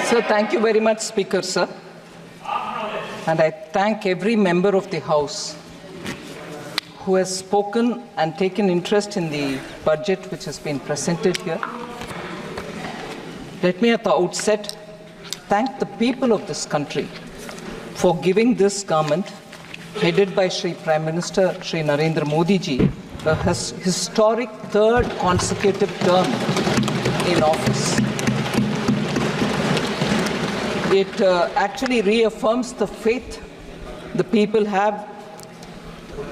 Sir, thank you very much, Speaker, sir. And I thank every member of the House who has spoken and taken interest in the budget which has been presented here. Let me at the outset thank the people of this country for giving this government, headed by Shri Prime Minister Shri Narendra Modi ji, a historic third consecutive term in office. It actually reaffirms the faith the people have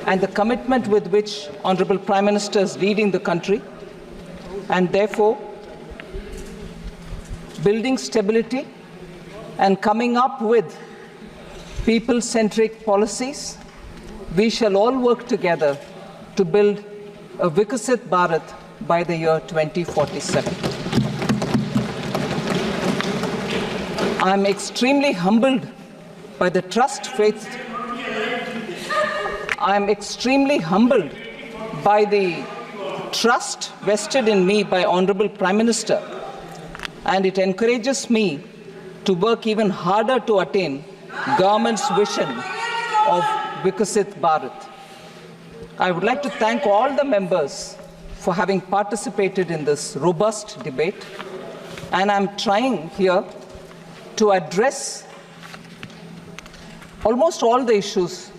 and the commitment with which Honorable Prime Minister is leading the country, and therefore building stability and coming up with people-centric policies. We shall all work together to build a Vikasit Bharat by the year 2047. I am extremely humbled by the trust faith. I am extremely humbled by the trust vested in me by Honorable Prime Minister, and it encourages me to work even harder to attain government's vision of Vikasit Bharat. I would like to thank all the members for having participated in this robust debate, and I'm trying here to address almost all the issues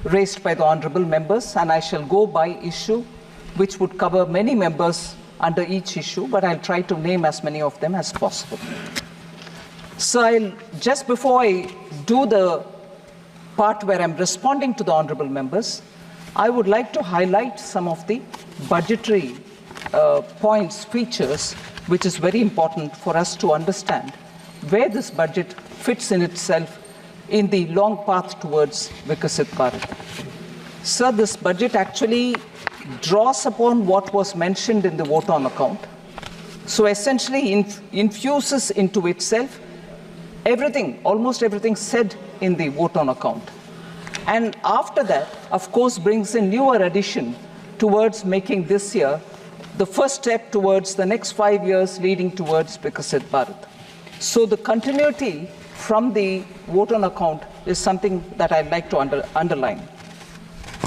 raised by the honorable members, and I shall go by issue, which would cover many members under each issue, but I'll try to name as many of them as possible. So just before I do the part where I'm responding to the honorable members, I would like to highlight some of the budgetary points, features, which is very important for us to understand where this budget fits in itself in the long path towards Vikasit Bharat. Sir, this budget actually draws upon what was mentioned in the vote on account. So essentially infuses into itself everything, almost everything said in the vote on account. And after that, of course, brings a newer addition towards making this year the first step towards the next 5 years leading towards Vikasit Bharat. So the continuity from the vote on account is something that I'd like to underline.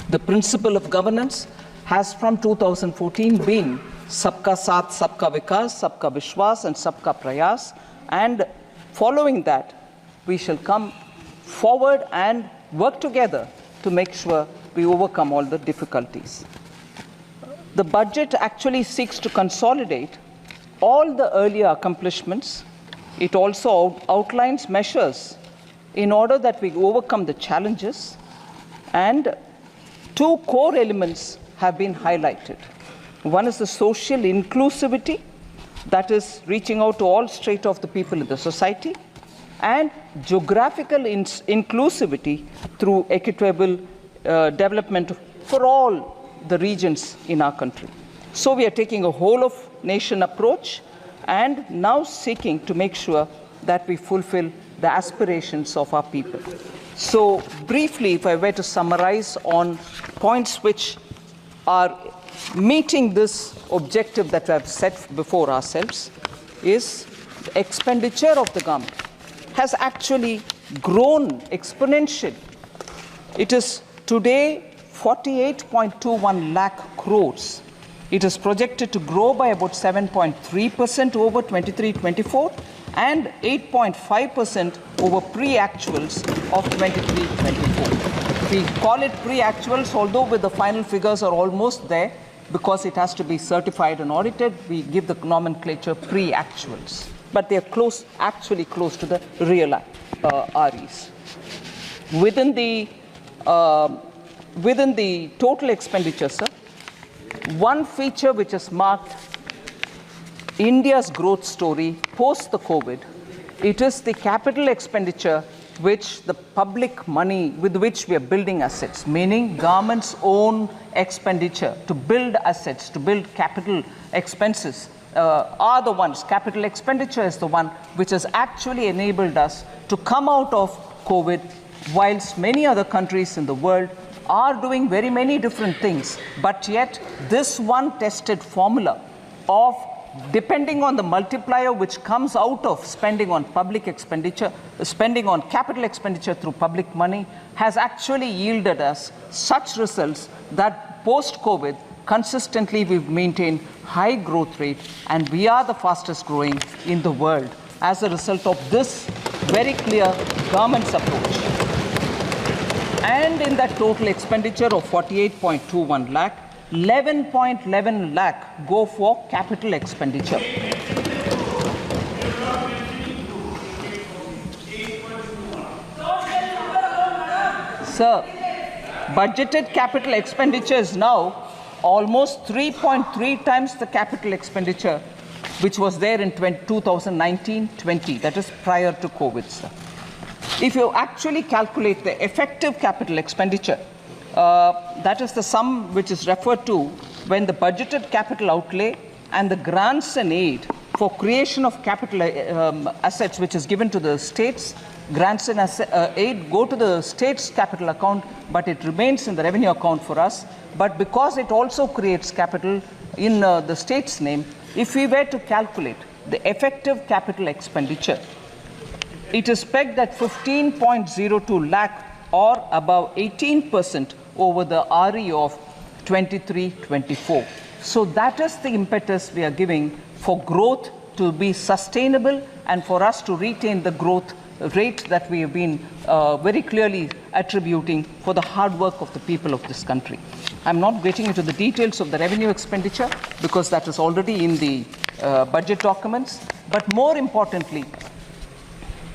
The principle of governance has from 2014 been Sabka Saath, Sabka Vikas, Sabka Vishwas, and Sabka Prayas. And following that, we shall come forward and work together to make sure we overcome all the difficulties. The budget actually seeks to consolidate all the earlier accomplishments. It also outlines measures in order that we overcome the challenges, and two core elements have been highlighted. One is the social inclusivity, that is reaching out to all strata of the people in the society, and geographical inclusivity through equitable development for all the regions in our country. So we are taking a whole of nation approach and now seeking to make sure that we fulfill the aspirations of our people. So briefly, if I were to summarize on points which are meeting this objective that we have set before ourselves, is the expenditure of the government has actually grown exponentially. It is today 48.21 lakh crores. It is projected to grow by about 7.3% over 23-24 and 8.5% over pre-actuals of 23-24. We call it pre-actuals, although with the final figures are almost there because it has to be certified and audited. We give the nomenclature pre-actuals, but they are close, actually close to the real REs. Within the total expenditure, sir, one feature which has marked India's growth story post the COVID, it is the capital expenditure, which the public money with which we are building assets, meaning government's own expenditure to build assets, to build capital expenses, are the ones, capital expenditure is the one which has actually enabled us to come out of COVID, whilst many other countries in the world are doing very many different things, but yet this one tested formula of depending on the multiplier which comes out of spending on public expenditure, spending on capital expenditure through public money, has actually yielded us such results that post-COVID, consistently we've maintained high growth rate, and we are the fastest growing in the world as a result of this very clear government's approach. And in that total expenditure of 48.21 lakh, 11.11 lakh go for capital expenditure. Sir, budgeted capital expenditure is now almost 3.3 times the capital expenditure which was there in 2019-20, that is prior to COVID, sir. If you actually calculate the effective capital expenditure, that is the sum which is referred to when the budgeted capital outlay and the grants and aid for creation of capital assets which is given to the states. Grants and aid go to the state's capital account, but it remains in the revenue account for us. But because it also creates capital in the state's name, if we were to calculate the effective capital expenditure, it is pegged at 15.02 lakh or above 18% over the RE of 23-24. So that is the impetus we are giving for growth to be sustainable and for us to retain the growth rate that we have been very clearly attributing for the hard work of the people of this country. I'm not getting into the details of the revenue expenditure because that is already in the budget documents. But more importantly,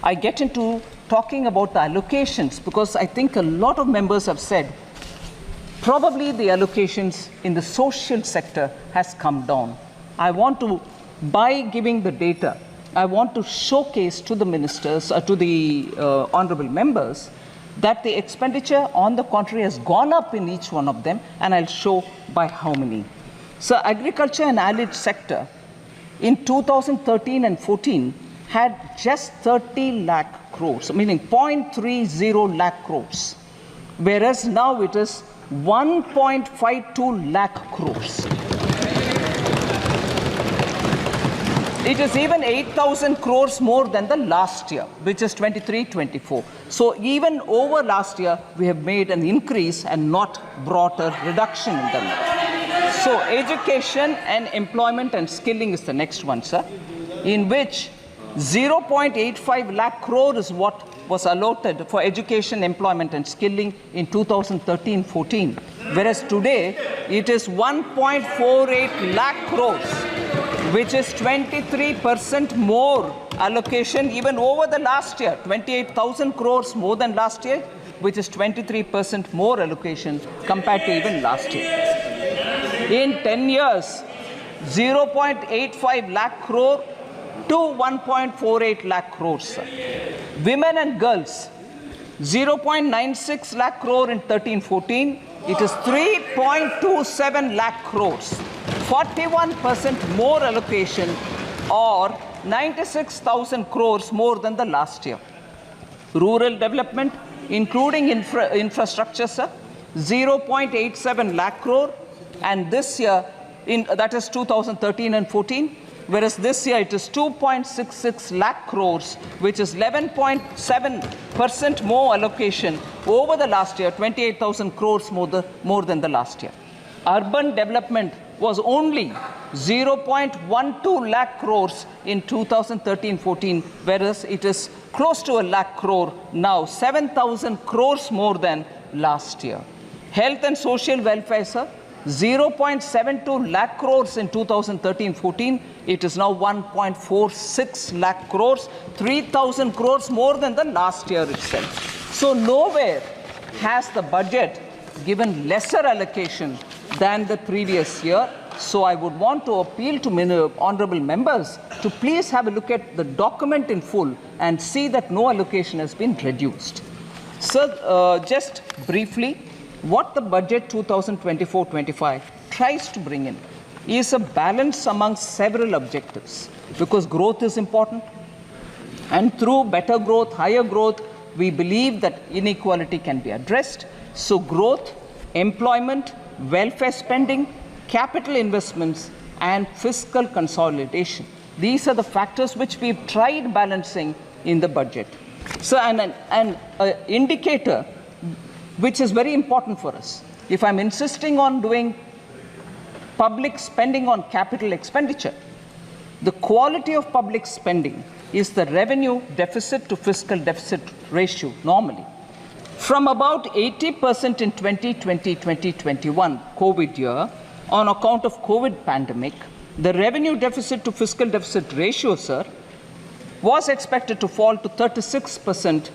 I get into talking about the allocations because I think a lot of members have said probably the allocations in the social sector has come down. I want to, by giving the data, I want to showcase to the ministers, to the honorable members, that the expenditure on the contrary has gone up in each one of them, and I'll show by how many. So agriculture and allied sector in 2013 and 14 had just 30 lakh crores, meaning 0.30 lakh crores, whereas now it is 1.52 lakh crores. It is even 8,000 crores more than the last year, which is 23-24. So even over last year, we have made an increase and not brought a reduction in them. So education and employment and skilling is the next one, sir, in which 0.85 lakh crore is what was allotted for education, employment and skilling in 2013-14, whereas today it is 1.48 lakh crores, which is 23% more allocation even over the last year, 28,000 crores more than last year, which is 23% more allocation compared to even last year. In 10 years, 0.85 lakh crore to 1.48 lakh crores. Women and girls, 0.96 lakh crore in 13-14, it is 3.27 lakh crores. 41% more allocation or 96,000 crores more than the last year. Rural development, including infrastructure, sir, 0.87 lakh crore, and this year, that is 2013 and 14, whereas this year it is 2.66 lakh crores, which is 11.7% more allocation over the last year, 28,000 crores more than the last year. Urban development was only 0.12 lakh crores in 2013-14, whereas it is close to a lakh crore now, 7,000 crores more than last year. Health and social welfare, sir, 0.72 lakh crores in 2013-14, it is now 1.46 lakh crores, 3,000 crores more than the last year itself. So nowhere has the budget given lesser allocation than the previous year. So I would want to appeal to honorable members to please have a look at the document in full and see that no allocation has been reduced. Sir, just briefly, what the budget 2024-25 tries to bring in is a balance among several objectives, because growth is important, and through better growth, higher growth, we believe that inequality can be addressed. So growth, employment, welfare spending, capital investments and fiscal consolidation. These are the factors which we've tried balancing in the budget. So, an indicator which is very important for us. If I'm insisting on doing public spending on capital expenditure, the quality of public spending is the revenue deficit to fiscal deficit ratio normally. From about 80% in 2020-2021 COVID year, on account of COVID pandemic, the revenue deficit to fiscal deficit ratio, sir, was expected to fall to 36%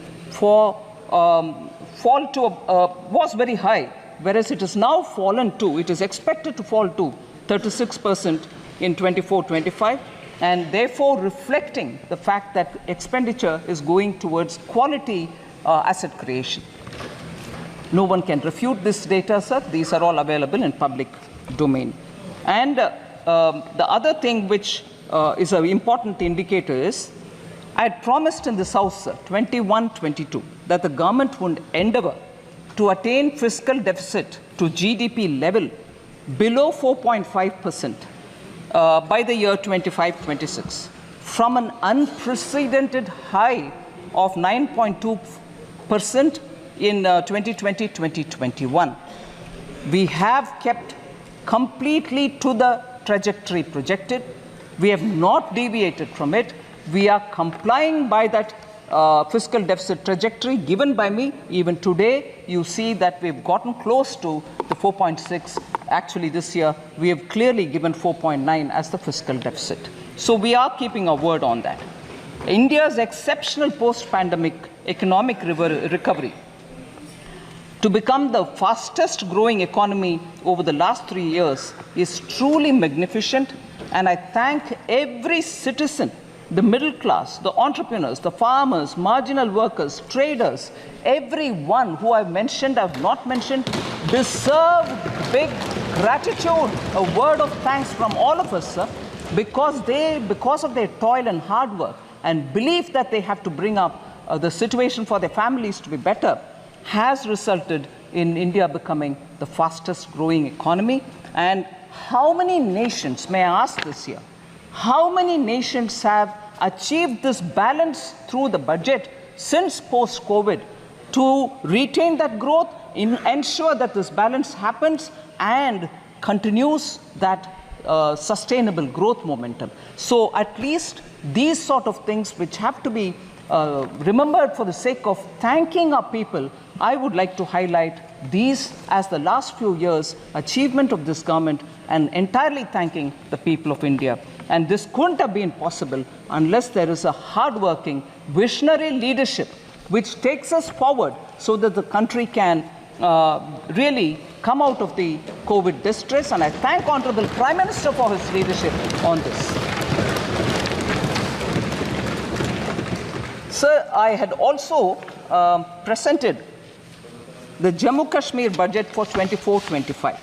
was very high, whereas it has now fallen to, it is expected to fall to 36% in 24-25, and therefore reflecting the fact that expenditure is going towards quality asset creation. No one can refute this data, sir. These are all available in public domain. And the other thing which is an important indicator is, I had promised in this House, sir, 21-22, that the government would endeavor to attain fiscal deficit to GDP level below 4.5% by the year 25-26, from an unprecedented high of 9.2% in 2020-2021. We have kept completely to the trajectory projected. We have not deviated from it. We are complying by that fiscal deficit trajectory given by me. Even today, you see that we've gotten close to the 4.6. Actually, this year, we have clearly given 4.9 as the fiscal deficit. So we are keeping our word on that. India's exceptional post-pandemic economic recovery to become the fastest growing economy over the last 3 years is truly magnificent, and I thank every citizen, the middle class, the entrepreneurs, the farmers, marginal workers, traders, everyone who I've mentioned, I've not mentioned, deserve big gratitude, a word of thanks from all of us, sir, because of their toil and hard work and belief that they have to bring up the situation for their families to be better, has resulted in India becoming the fastest growing economy. And how many nations, may I ask this year, how many nations have achieved this balance through the budget since post-COVID to retain that growth, ensure that this balance happens and continues that sustainable growth momentum? So at least these sort of things which have to be remembered for the sake of thanking our people, I would like to highlight these as the last few years' achievement of this government and entirely thanking the people of India. And this couldn't have been possible unless there is a hardworking, visionary leadership which takes us forward so that the country can really come out of the COVID distress. And I thank Honorable Prime Minister for his leadership on this. Sir, I had also presented the Jammu Kashmir budget for 24-25.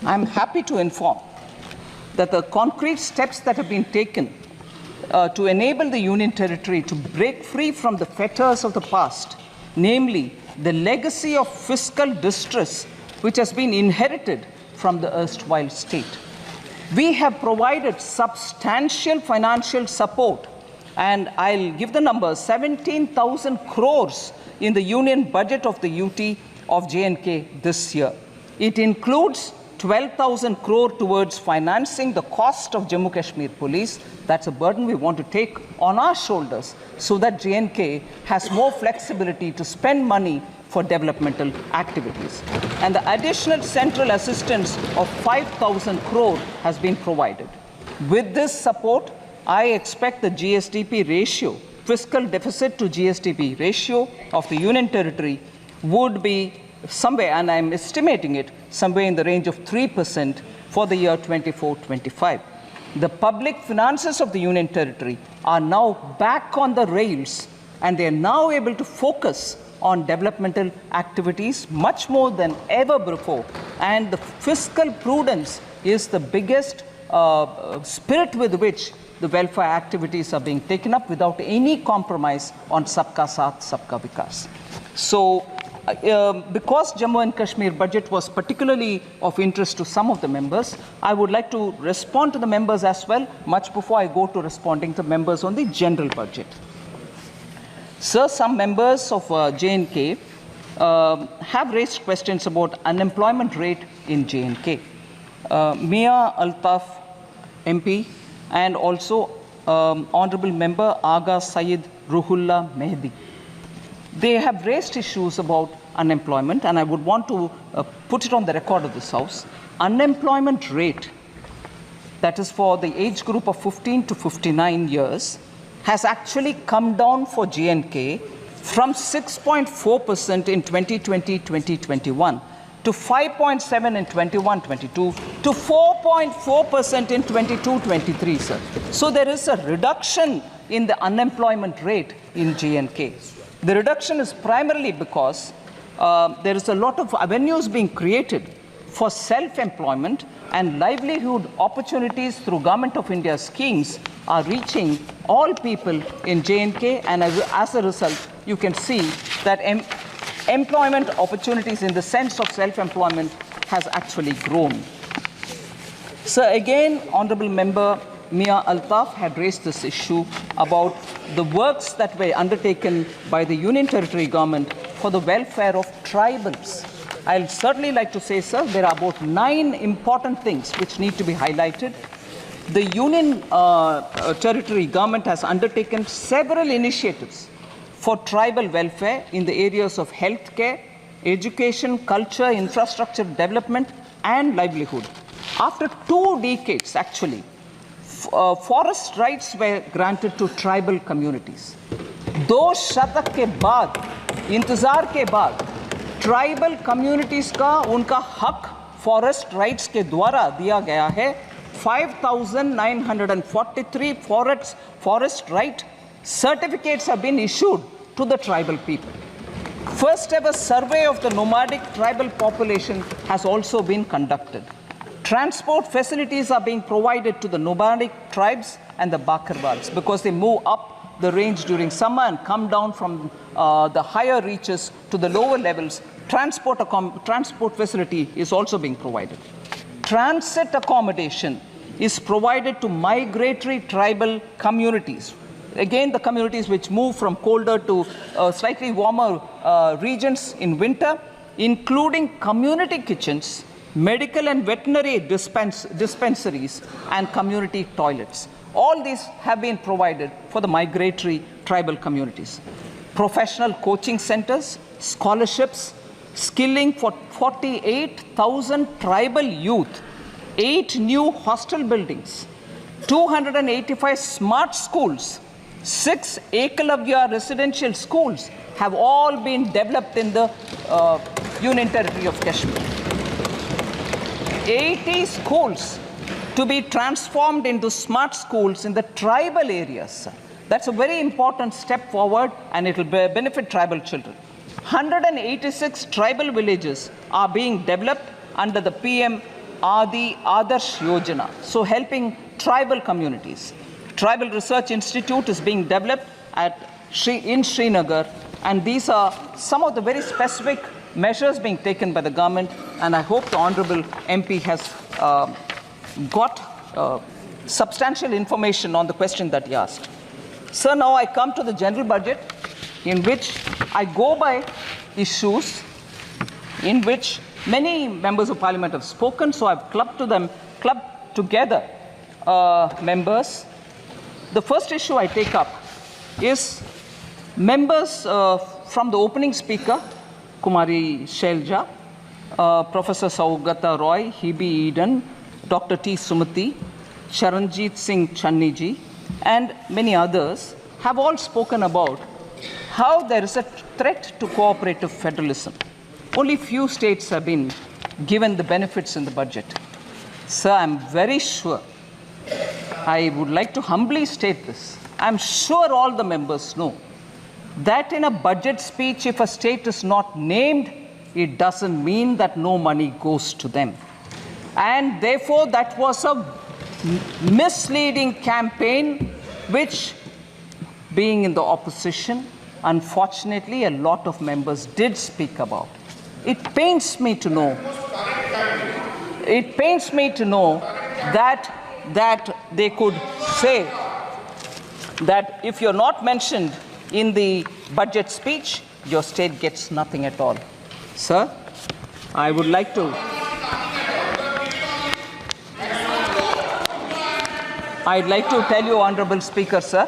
I'm happy to inform that the concrete steps that have been taken to enable the Union Territory to break free from the fetters of the past, namely the legacy of fiscal distress which has been inherited from the erstwhile state. We have provided substantial financial support, and I'll give the number, 17,000 crores in the union budget of the UT of J&K this year. It includes 12,000 crore towards financing the cost of Jammu Kashmir Police. That's a burden we want to take on our shoulders so that J&K has more flexibility to spend money for developmental activities. And the additional central assistance of 5,000 crore has been provided. With this support, I expect the GSDP ratio, fiscal deficit to GSDP ratio of the Union Territory would be somewhere, and I'm estimating it, somewhere in the range of 3% for the year 24-25. The public finances of the Union Territory are now back on the rails, and they are now able to focus on developmental activities much more than ever before. And the fiscal prudence is the biggest spirit with which the welfare activities are being taken up without any compromise on Sabka Saath, Sabka Vikas. So because Jammu and Kashmir budget was particularly of interest to some of the members, I would like to respond to the members as well, much before I go to responding to members on the general budget. Sir, some members of J&K have raised questions about unemployment rate in J&K. Mia Altaf MP and also Honorable Member Aga Syed Ruhullah Mehdi. They have raised issues about unemployment, and I would want to put it on the record of this House. Unemployment rate, that is for the age group of 15 to 59 years, has actually come down for J&K from 6.4% in 2020-2021 to 5.7% in 21-22 to 4.4% in 22-23, sir. So there is a reduction in the unemployment rate in J&K. The reduction is primarily because there is a lot of avenues being created for self-employment, and livelihood opportunities through Government of India schemes are reaching all people in J&K, and as a result, you can see that employment opportunities in the sense of self-employment has actually grown. So again, Honorable Member Mia Altaf had raised this issue about the works that were undertaken by the Union Territory government for the welfare of tribals. I'll certainly like to say, sir, there are about 9 important things which need to be highlighted. The Union Territory government has undertaken several initiatives for tribal welfare in the areas of healthcare, education, culture, infrastructure development, and livelihood. After 2 decades, actually, forest rights were granted to tribal communities. 2 शतक के बाद, इंतजार के बाद, tribal communities का उनका हक forest rights के द्वारा दिया गया है. 5,943 forest right certificates have been issued to the tribal people. First ever survey of the nomadic tribal population has also been conducted. Transport facilities are being provided to the nomadic tribes and the Bakarwals because they move up the range during summer and come down from the higher reaches to the lower levels. Transport facility is also being provided. Transit accommodation is provided to migratory tribal communities. Again, the communities which move from colder to slightly warmer regions in winter, including community kitchens, medical and veterinary dispensaries, and community toilets. All these have been provided for the migratory tribal communities. Professional coaching centers, scholarships, skilling for 48,000 tribal youth, 8 new hostel buildings, 285 smart schools, 6 Ekalavya residential schools have all been developed in the Union Territory of Kashmir. 80 schools to be transformed into smart schools in the tribal areas. That's a very important step forward, and it will benefit tribal children. 186 tribal villages are being developed under the PM Adi Adarsh Yojana, so helping tribal communities. Tribal Research Institute is being developed in Srinagar, and these are some of the very specific measures being taken by the government, and I hope the Honourable MP has got substantial information on the question that he asked. Sir, now I come to the general budget, in which I go by issues in which many members of parliament have spoken, so I've clubbed together members. The first issue I take up is members from the opening speaker, Kumari Shelja, Professor Saugata Roy, Hebe Eden, Dr. T. Sumati, Charanjit Singh Channiji, and many others have all spoken about how there is a threat to cooperative federalism. Only few states have been given the benefits in the budget. Sir, I'm very sure, I would like to humbly state this, I'm sure all the members know that in a budget speech, if a state is not named, it doesn't mean that no money goes to them. And therefore, that was a misleading campaign, which, being in the opposition, unfortunately, a lot of members did speak about. It pains me to know. It pains me to know that they could say that if you're not mentioned in the budget speech, your state gets nothing at all. Sir, I would like to I'd like to tell you, Honorable Speaker, sir,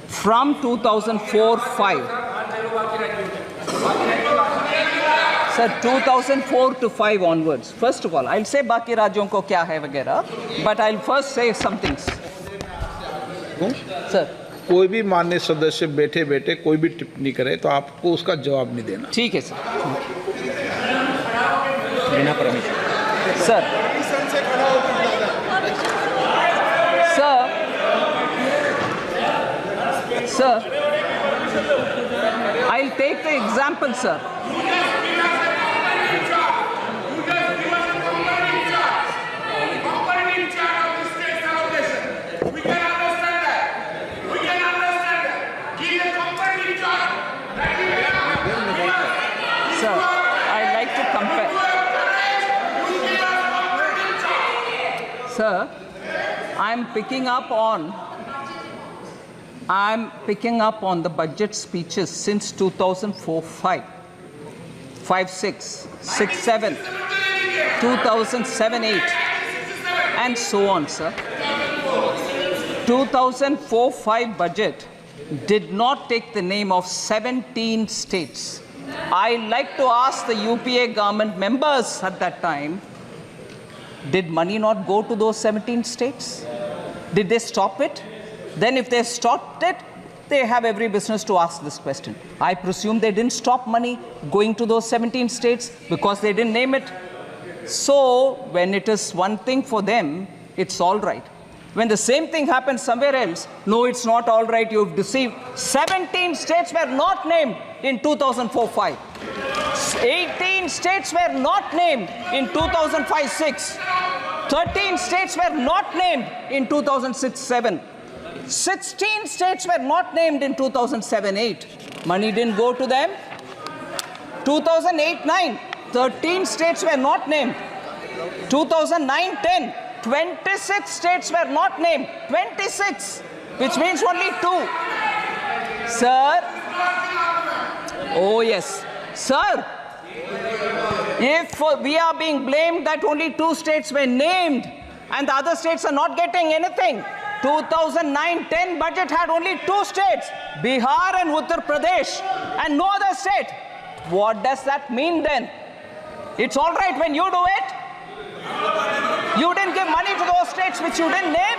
from 2004-5, sir, 2004 to 5 onwards. First of all, I'll say बाकी राज्यों को क्या है वगैरह, but I'll first say some things. Sir, कोई भी माननीय सदस्य बैठे बैठे कोई भी टिप्पणी करे तो आपको उसका जवाब नहीं देना। ठीक है सर। बिना permission. Sir, Sir, I'll take the example, sir. Sir, I'd like to compare. Sir, I'm picking up on the budget speeches since 2004-5, 5-6, 6-7, 2007-8, and so on, sir. 2004-5 budget did not take the name of 17 states. I like to ask the UPA government members at that time, did money not go to those 17 states? Did they stop it? Then if they stopped it, they have every business to ask this question. I presume they didn't stop money going to those 17 states because they didn't name it. So when it is one thing for them, it's all right. When the same thing happens somewhere else, no, it's not all right, you've deceived. 17 states were not named in 2004-5. 18 states were not named in 2005-6. 13 states were not named in 2006-7. 16 states were not named in 2007-8. Money didn't go to them. 2008-9, 13 states were not named. 2009-10, 26 states were not named. 26, which means only 2. Sir, oh yes. Sir, if we are being blamed that only 2 states were named and the other states are not getting anything, 2009-10 budget had only 2 states, Bihar and Uttar Pradesh, and no other state. What does that mean then? It's all right when you do it. You didn't give money to those states which you didn't name.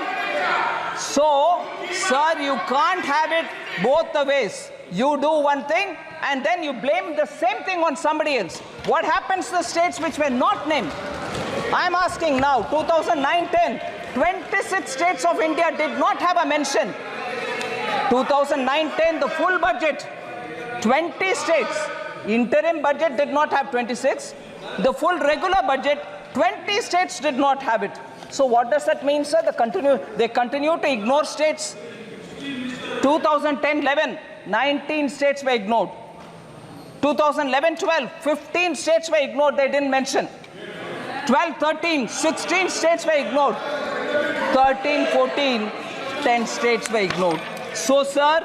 So, sir, you can't have it both the ways. You do one thing and then you blame the same thing on somebody else. What happens to the states which were not named? I'm asking now, 2009-10, 26 states of India did not have a mention. 2009-10, the full budget, 20 states. Interim budget did not have 26. The full regular budget, 20 states did not have it. So what does that mean, sir? They continue to ignore states. 2010-11, 19 states were ignored. 2011-12, 15 states were ignored, they didn't mention. 12-13, 16 states were ignored. 13-14, 10 states were ignored. So, sir,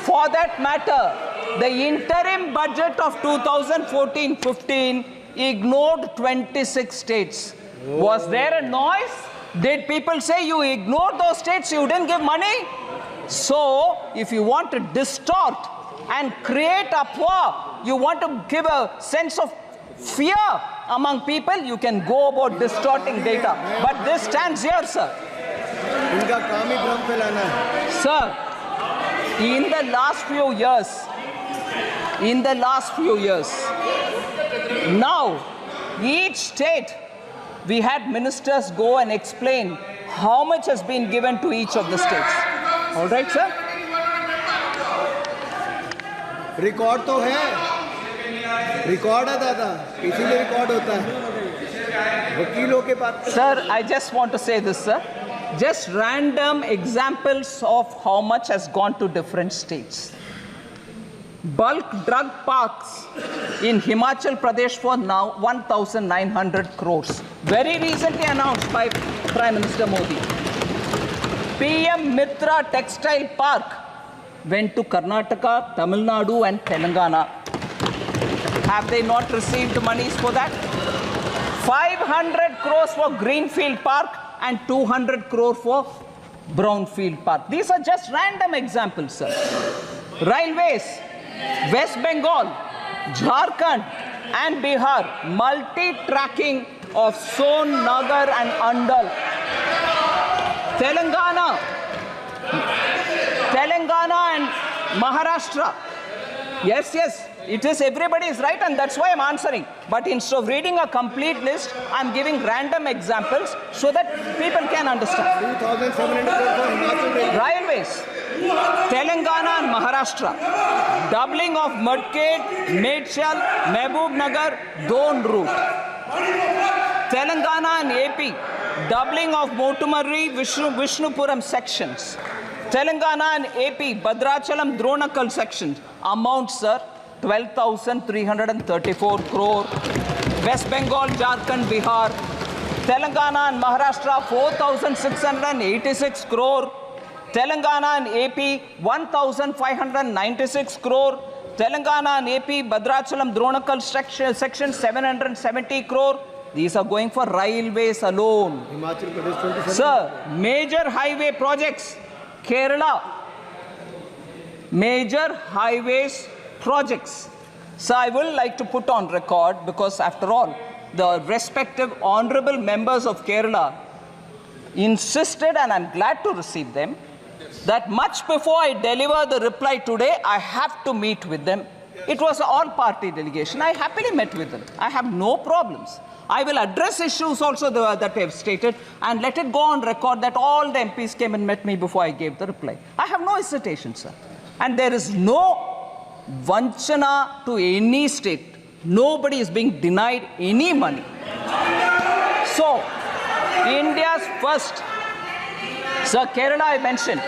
for that matter, the interim budget of 2014-15 ignored 26 states. Was there a noise? Did people say you ignored those states, you didn't give money? So, if you want to distort and create a uproar, you want to give a sense of fear among people, you can go about distorting data. But this stands here, sir. Sir, in the last few years, now, each state, we had ministers go and explain how much has been given to each of the states. All right, sir? Record तो है, record है दादा, इसीलिए record होता है वकीलों के पास. Sir, I just want to say this, sir. Just random examples of how much has gone to different states. bulk drug parks in Himachal Pradesh for now 1,900 crores. Very recently announced by Prime Minister Modi. PM Mitra Textile Park went to Karnataka, Tamil Nadu and Telangana. Have they not received monies for that? 500 crores for Greenfield Park and 200 crore for Brownfield Park. These are just random examples, sir. Railways, West Bengal, Jharkhand and Bihar, multi-tracking of Son, Nagar and Andal. Telangana and Maharashtra. Yes, it is, everybody is right, and that's why I'm answering. But instead of reading a complete list, I'm giving random examples so that people can understand. 2,700 crore for Himachal Railway. Railways, Telangana and Maharashtra, doubling of Mudked, Medchal, Mehboob Nagar, Don route. Telangana and AP, doubling of Motumarri, Vishnupuram sections. Telangana and AP, Bhadrachalam, Dronakal sections. Amount, sir, 12,334 crore. West Bengal, Jharkhand, Bihar. Telangana and Maharashtra, 4,686 crore. Telangana and AP, 1,596 crore. Telangana and AP, Bhadrachalam, Dronakal section, 770 crore. These are going for railways alone. Himachal Pradesh 27. Sir, major highway projects. Kerala, major highways projects. So I will like to put on record, because after all, the respective honorable members of Kerala insisted, and I'm glad to receive them, that much before I deliver the reply today, I have to meet with them. It was an all-party delegation. I happily met with them. I have no problems. I will address issues also that I have stated, and let it go on record that all the MPs came and met me before I gave the reply. I have no hesitation, sir. And there is no vanchana to any state. Nobody is being denied any money. So, India's first, sir, Kerala I mentioned,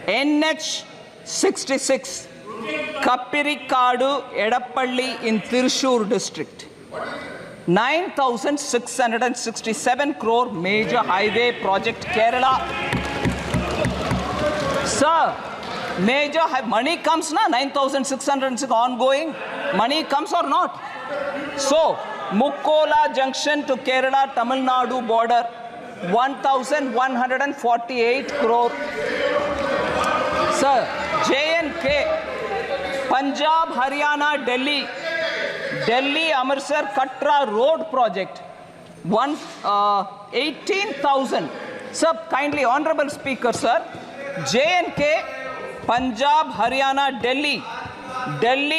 NH 66, Kappirikadu, Edappalli in Thrissur district. 9,667 crore major highway project, Kerala. Sir, major money comes na, 9,606 ongoing. Money comes or not? So, Mukkola junction to Kerala, Tamil Nadu border, 1,148 crore. Sir, J&K, Punjab, Haryana, Delhi, Amritsar, Katra road project, 18,000. Sir, kindly, honorable speaker, sir, J&K, Punjab, Haryana, Delhi,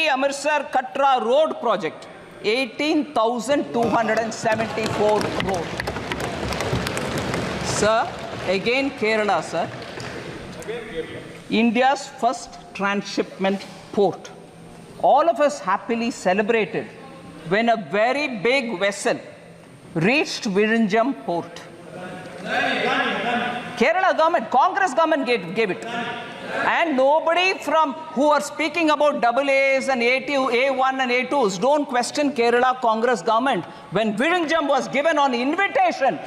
Amritsar, Katra road project, 18,274 crore. Sir, again Kerala, sir. India's first transshipment port. All of us happily celebrated when a very big vessel reached Virinjam port. Kerala government, Congress government gave it. And nobody from who are speaking about AAs and A1 and A2s don't question Kerala Congress government when Virinjam was given on invitation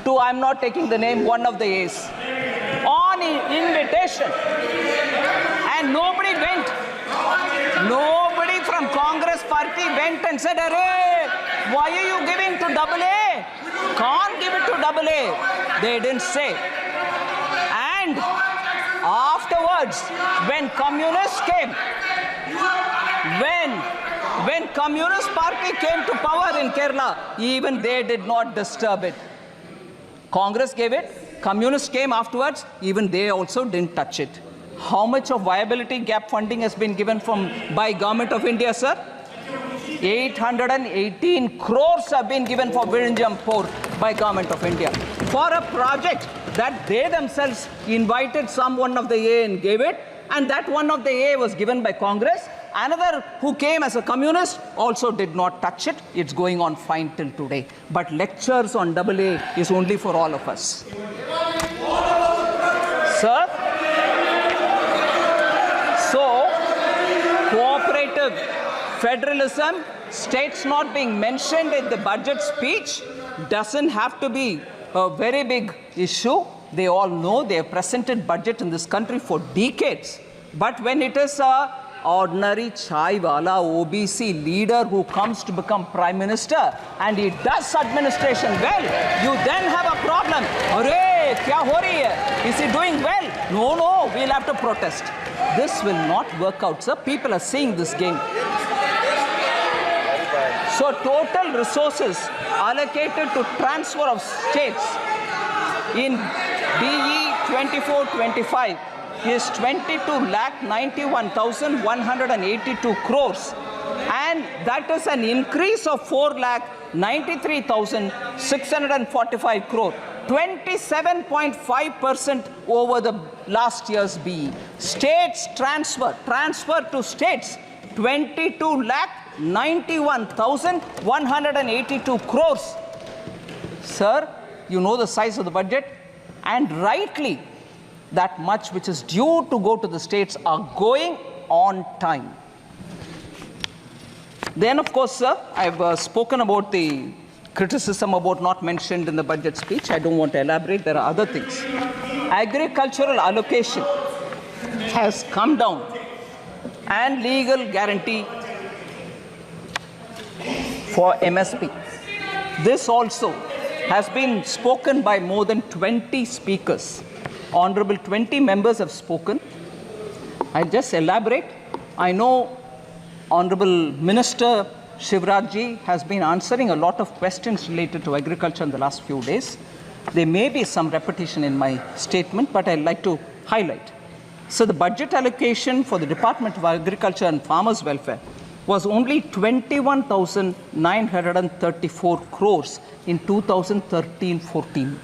to, I'm not taking the name, one of the A's. On invitation. And nobody went. Nobody from Congress party went and said, "Arey, why are you giving to AA? Can't give it to AA." They didn't say. And afterwards, when communists came, when Communist Party came to power in Kerala, even they did not disturb it. Congress gave it, communists came afterwards, even they also didn't touch it. How much of viability gap funding has been given by Government of India, sir? 818 crores have been given for Virinjam port by Government of India for a project that they themselves invited one of the A and gave it, and that one of the A was given by Congress. Another who came as a communist also did not touch it. It's going on fine till today. But lectures on AA is only for all of us. Sir? progressive federalism, states not being mentioned in the budget speech doesn't have to be a very big issue. They all know they have presented budget in this country for decades. But when it is a ordinary chai wala OBC leader who comes to become prime minister and he does administration well, you then have a problem. Arey, kya ho rahi hai? Is he doing well? No, we'll have to protest. This will not work out, sir. People are seeing this game. So total resources allocated to transfer of states in BE 24-25 is 22,91,182 crores, and that is an increase of 4,93,645 crore, 27.5% over the last year's BE. States transfer to states, 22,91,182 crores. Sir, you know the size of the budget, and rightly, that much which is due to go to the states are going on time. Then, of course, sir, I've spoken about the criticism about not mentioned in the budget speech. I don't want to elaborate. There are other things. Agricultural allocation has come down, and legal guarantee for MSP. This also has been spoken by more than 20 speakers. Honorable 20 members have spoken. I'll just elaborate. I know Honorable Minister Shivraj Ji has been answering a lot of questions related to agriculture in the last few days. There may be some repetition in my statement, but I'd like to highlight. So the budget allocation for the Department of Agriculture and Farmers' Welfare was only 21,934 crores in 2013-14.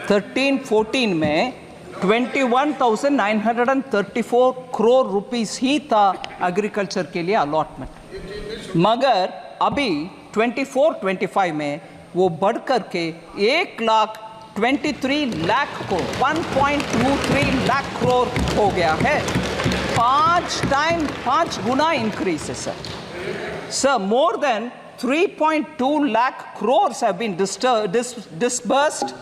13-14 में 21,934 crore rupees ही था agriculture के लिए allotment. मगर अभी 24-25 में वो बढ़ करके 1,23 लाख करोड़ 1.23 लाख करोड़ हो गया है. 5 गुना increase है sir. Sir, more than 3.2 lakh crores have been disbursed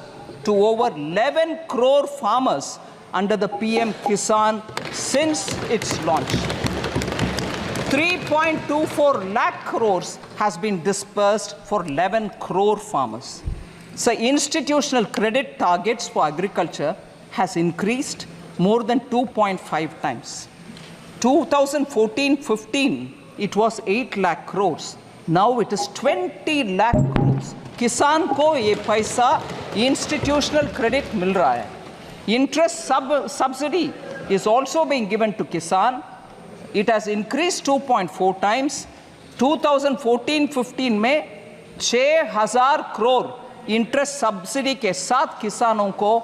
to over 11 crore farmers under the PM Kisan since its launch. 3.24 lakh crores has been disbursed for 11 crore farmers. So institutional credit targets for agriculture has increased more than 2.5 times. 2014-15, it was 8 lakh crores. Now it is 20 lakh crores. किसान को ये पैसा institutional credit मिल रहा है. Interest subsidy is also being given to Kisan. It has increased 2.4 times. 2014-15 में 6,000 crore interest subsidy के साथ किसानों को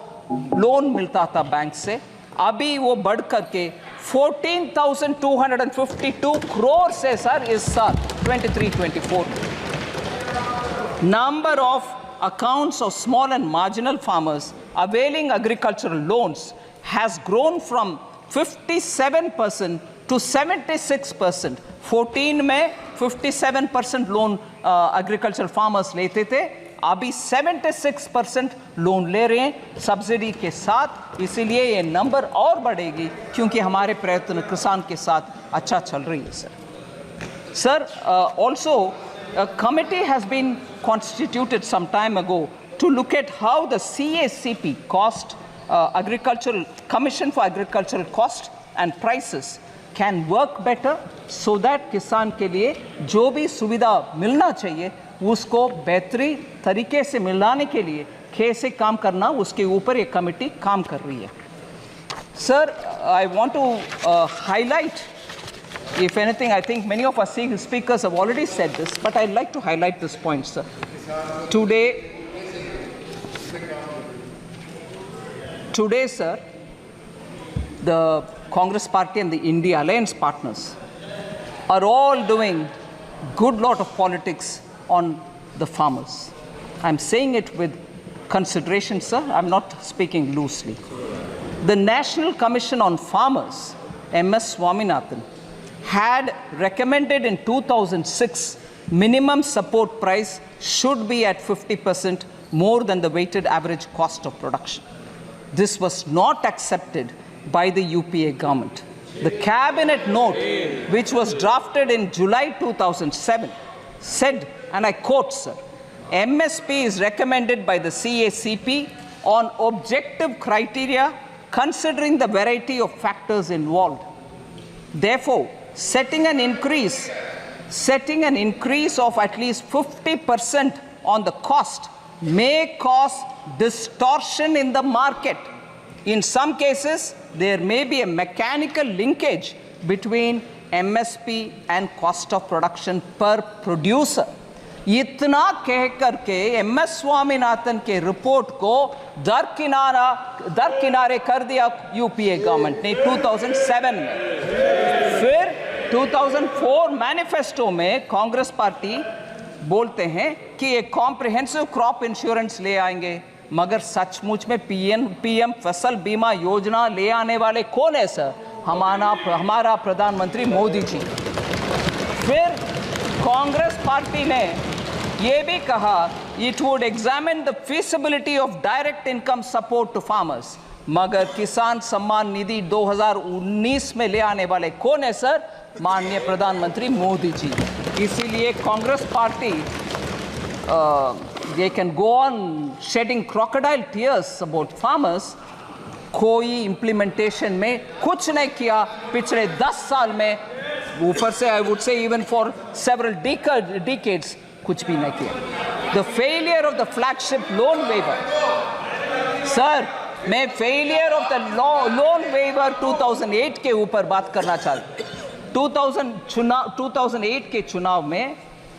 लोन मिलता था बैंक से. अभी वो बढ़ करके 14,252 crore से सर इस साल 23-24. Number of accounts of small and marginal farmers availing agricultural loans has grown from 57% to 76%. 14 में 57% लोन agricultural farmers लेते थे, अभी 76% लोन ले रहे हैं सब्सिडी के साथ. इसीलिए ये नंबर और बढ़ेगी क्योंकि हमारे प्रयत्न किसान के साथ अच्छा चल रही है sir. Sir, also a committee has been constituted some time ago to look at how the CACP cost, Agricultural Commission for Agricultural Cost and Prices can work better so that किसान के लिए जो भी सुविधा मिलना चाहिए उसको बेहतरी तरीके से मिलाने के लिए कैसे काम करना उसके ऊपर ये कमेटी काम कर रही है. Sir, I want to highlight, if anything, I think many of our speakers have already said this, but I'd like to highlight this point, sir. Today, sir, the Congress Party and the India Alliance partners are all doing good lot of politics on the farmers. I'm saying it with consideration, sir. I'm not speaking loosely. The National Commission on Farmers, MS Swaminathan, had recommended in 2006 minimum support price should be at 50% more than the weighted average cost of production. This was not accepted by the UPA government. The cabinet note, which was drafted in July 2007, said, and I quote, sir, MSP is recommended by the CACP on objective criteria considering the variety of factors involved. Therefore, setting an increase of at least 50% on the cost may cause distortion in the market. In some cases, there may be a mechanical linkage between MSP and cost of production per producer. इतना कह करके MS Swaminathan के report को दरकिनारे कर दिया UPA government ने 2007 में। फिर 2004 मैनिफेस्टो में कांग्रेस पार्टी बोलते हैं कि एक कॉम्प्रिहेंसिव क्रॉप इंश्योरेंस ले आएंगे, मगर सचमुच में पीएम फसल बीमा योजना ले आने वाले कौन है सर? हमारा प्रधानमंत्री मोदी जी। फिर कांग्रेस पार्टी ने ये भी कहा it would examine the feasibility of direct income support to farmers, मगर किसान सम्मान निधि 2019 में ले आने वाले कौन है सर? माननीय प्रधानमंत्री मोदी जी। इसीलिए Congress party they can go on shedding crocodile tears about farmers, कोई implementation में कुछ नहीं किया पिछले 10 साल में, ऊपर से I would say even for several decades कुछ भी नहीं किया। The failure of the flagship loan waiver, sir मैं failure of the loan waiver 2008 के ऊपर बात करना चाहता हूँ। 2008 के चुनाव में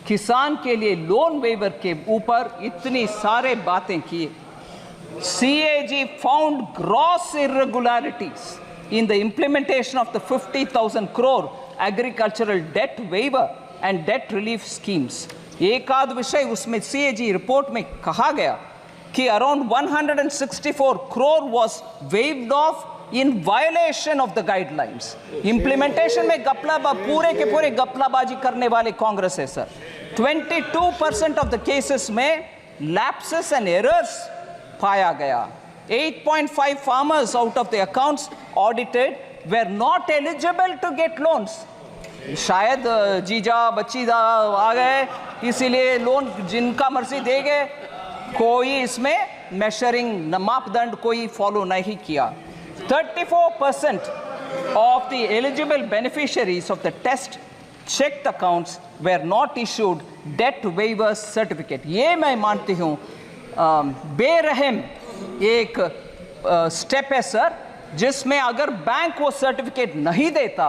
किसान के लिए लोन वेवर के ऊपर इतनी सारे बातें की। CAG found gross irregularities in the implementation of the 50,000 crore agricultural debt waiver and debt relief schemes. एक आध विषय उसमें CAG रिपोर्ट में कहा गया कि around 164 crore was waived off in violation of the guidelines. Implementation में पूरे के पूरे गपलाबाजी करने वाले कांग्रेस है सर। 22% of the cases में lapses and errors पाया गया। 8.5 farmers out of the accounts audited were not eligible to get loans. शायद जीजा बच्चीदा आ गए इसीलिए लोन जिनका मर्जी दे गए, कोई इसमें मेजरिंग मापदंड कोई फॉलो नहीं किया। 34% of the eligible beneficiaries of the test checked accounts were not issued debt waiver certificate. ये मैं मानती हूँ बेरहम एक स्टेप है सर, जिसमें अगर बैंक वो सर्टिफिकेट नहीं देता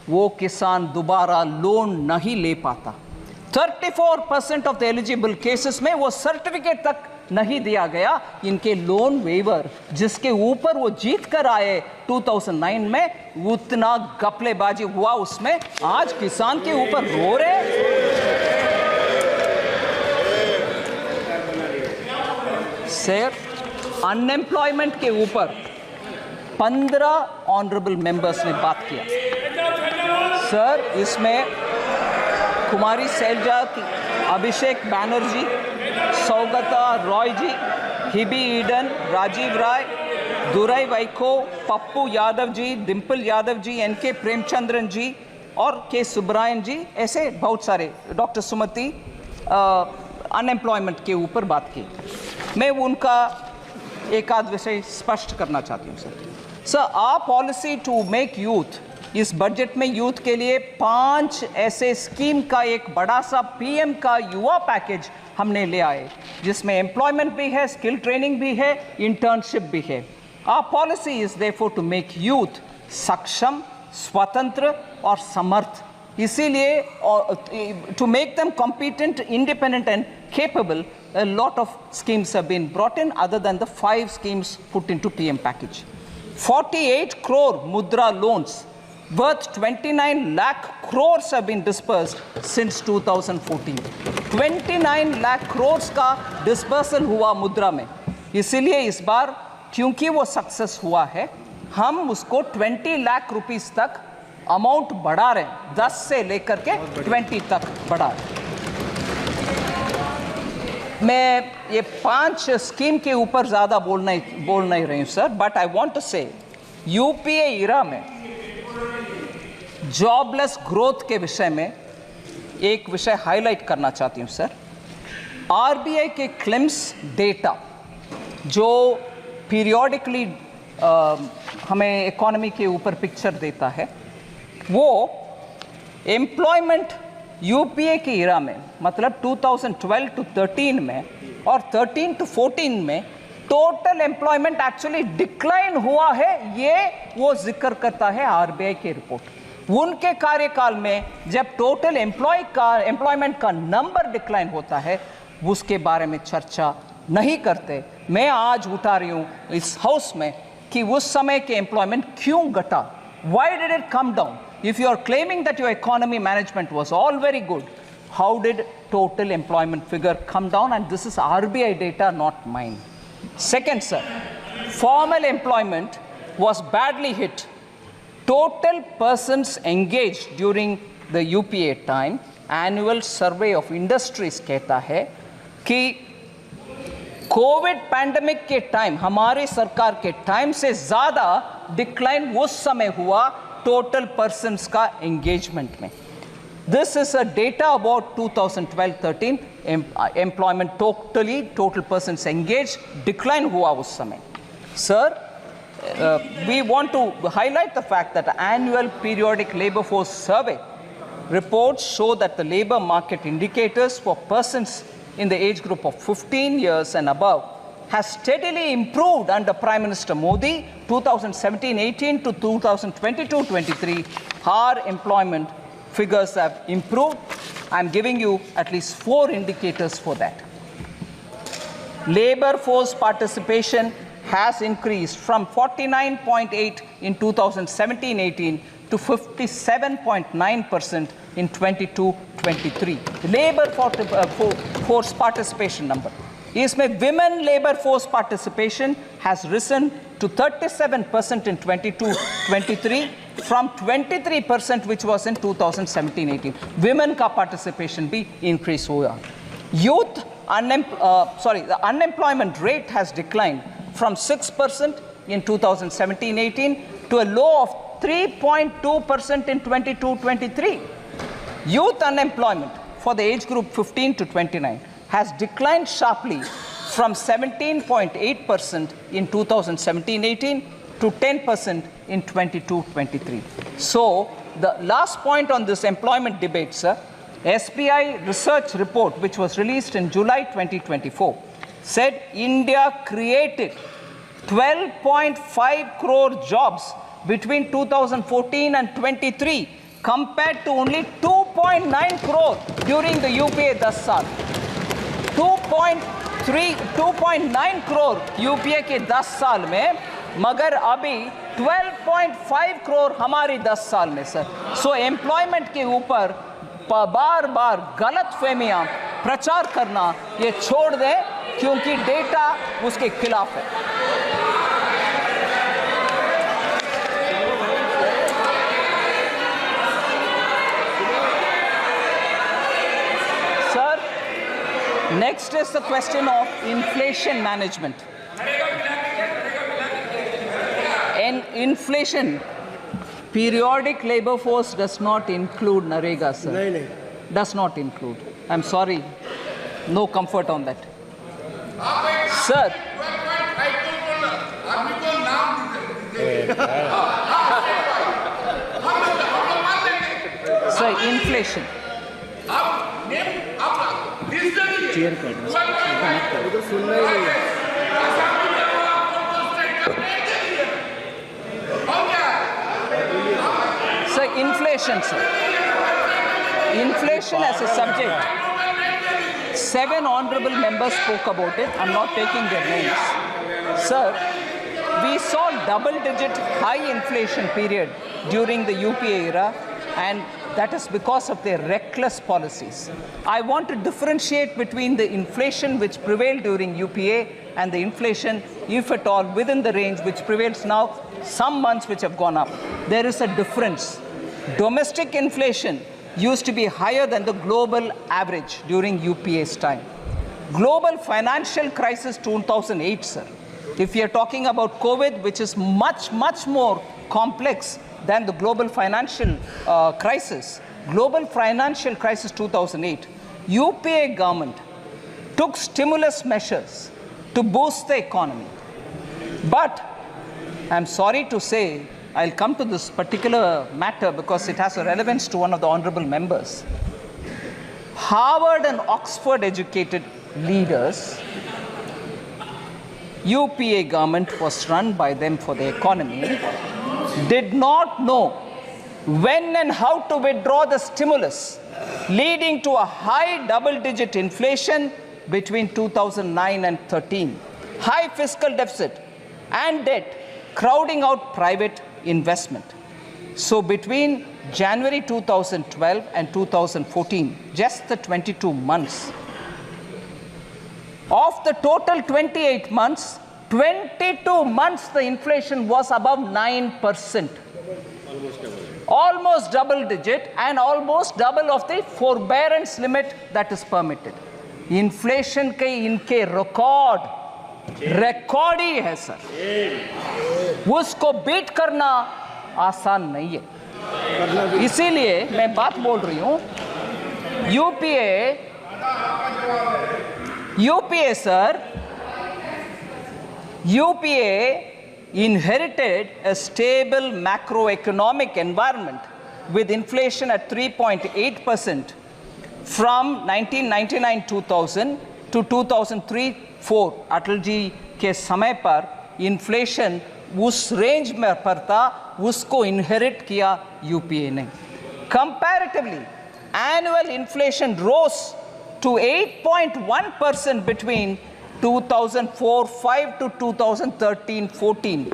वो किसान दोबारा लोन नहीं ले पाता। 34% ऑफ द एलिजिबल केसेस में वो सर्टिफिकेट तक नहीं दिया गया। इनके लोन वेवर जिसके ऊपर वो जीत कर आए 2009 में, उतना गपलेबाजी हुआ उसमें, आज किसान के ऊपर रो रहे। सर अनएम्प्लॉयमेंट के ऊपर 15 ऑनरेबल मेंबर्स ने बात किया। सर इसमें कुमारी सैलजा, अभिषेक बैनर्जी, सौगता रॉय जी, हिबी ईडन, राजीव राय, दुराई वाइको, पप्पू यादव जी, डिम्पल यादव जी, एनके प्रेमचंद्रन जी और के सुब्रायन जी, ऐसे बहुत सारे, डॉक्टर सुमति, अनएम्प्लॉयमेंट के ऊपर बात की। मैं उनका एक आध विषय स्पष्ट करना चाहती हूँ sir. Our policy to make youth, इस बजट में यूथ के लिए 5 ऐसे स्कीम का एक बड़ा सा पीएम का युवा पैकेज हमने ले आए, जिसमें एम्प्लॉयमेंट भी है, स्किल ट्रेनिंग भी है, इंटर्नशिप भी है। Our policy is therefore to make youth सक्षम, स्वतंत्र और समर्थ। इसीलिए to make them competent, independent and capable, a lot of schemes have been brought in other than the 5 schemes put into PM package. 48 crore mudra loans worth 29 lakh crores have been dispersed since 2014. 29 lakh crores का dispersal हुआ मुद्रा में। इसीलिए इस बार क्योंकि वो success हुआ है, हम उसको 20 लाख रुपीस तक अमाउंट बढ़ा रहे हैं, 10 से लेकर के 20 तक बढ़ा रहे हैं। मैं ये 5 स्कीम के ऊपर ज़्यादा बोल नहीं रही हूँ sir, but I want to say UPA era में जॉबलेस ग्रोथ के विषय में एक विषय हाईलाइट करना चाहती हूँ सर। आरबीआई के क्लेम्स डेटा जो पीरियोडिकली हमें इकोनॉमी के ऊपर पिक्चर देता है, वो एम्प्लॉयमेंट यूपीए के इरा में, मतलब 2012 to 13 में और 13 to 14 में टोटल एम्प्लॉयमेंट एक्चुअली डिक्लाइन हुआ है, ये वो जिक्र करता है आरबीआई की रिपोर्ट। उनके कार्यकाल में जब टोटल एम्प्लॉयमेंट का नंबर डिक्लाइन होता है, उसके बारे में चर्चा नहीं करते। मैं आज उठा रही हूँ इस हाउस में कि उस समय के एम्प्लॉयमेंट क्यों घटा, why did it come down? If you are claiming that your economy management was all very good, how did total employment figure come down? And this is RBI data, not mine. Second, sir, formal employment was badly hit. Total persons engaged during the UPA time, annual survey of industries कहता है कि Covid pandemic के time, हमारे सरकार के time से ज़्यादा decline उस समय हुआ टोटल पर्सन्स का एंगेजमेंट में। This is a data about 2012-13 employment total persons engage decline हुआ उस समय। Sir, we want to highlight the fact that the annual periodic labor force survey reports show that the labor market indicators for persons in the age group of 15 years and above has steadily improved under Prime Minister Modi, 2017-18 to 2022-23. Our employment figures have improved. I'm giving you at least 4 indicators for that. Labor force participation has increased from 49.8 in 2017-18 to 57.9% in 22-23. Labor force participation number. इसमें women labor force participation has risen to 37% in 22-23 from 23% which was in 2017-18. Women का participation भी increase हुआ. Youth the unemployment rate has declined from 6% in 2017-18 to a low of 3.2% in 22-23. Youth unemployment for the age group 15 to 29 has declined sharply from 17.8% in 2017-18 to 10% in 22-23. So the last point on this employment debate, sir, SBI research report, which was released in July 2024, said India created 12.5 crore jobs between 2014 and 23 compared to only 2.9 crore during the UPA 10 साल. 2.9 crore UPA के 10 साल में, मगर अभी 12.5 करोड़ हमारी 10 साल में sir. सो employment के ऊपर बार बार गलत फहमियाँ प्रचार करना ये छोड़ दें, क्योंकि डेटा उसके खिलाफ है। Next is the question of inflation management. In inflation, periodic labor force does not include Narega, sir. नहीं. Does not include. I'm sorry. No comfort on that. Sir. Sir, inflation. Chair कर तो सुनना ही नहीं है। So inflation, sir. Inflation as a subject. 7 honorable members spoke about it. I'm not taking their names. Sir, we saw double-digit high inflation period during the UPA era, and that is because of their reckless policies. I want to differentiate between the inflation which prevailed during UPA and the inflation, if at all, within the range which prevails now, some months which have gone up. There is a difference. Domestic inflation used to be higher than the global average during UPA's time. Global financial crisis 2008, sir. If we are talking about COVID, which is much, much more complex than the global financial crisis, global financial crisis 2008, UPA government took stimulus measures to boost the economy. But I'm sorry to say, I'll come to this particular matter because it has a relevance to one of the honorable members. Harvard and Oxford educated leaders, UPA government was run by them for the economy, did not know when and how to withdraw the stimulus, leading to a high double-digit inflation between 2009 and 13, high fiscal deficit and debt, crowding out private investment. So between January 2012 and 2014, just the 22 months, of the total 28 months, 22 months the inflation was above 9%. Almost double digit and almost double of the forbearance limit that is permitted. Inflation के इनके record ही है sir, उसको beat करना आसान नहीं है। इसीलिए मैं बात बोल रही हूं, UPA sir, UPA inherited a stable macroeconomic environment with inflation at 3.8% from 1999-2000 to 2003-04। Atal ji के समय पर इन्फ्लेशन उस रेंज में पर था, उसको इनहेरिट किया यूपीए ने। Comparatively, annual inflation rose to 8.1% between 2004-05 to 2013-14।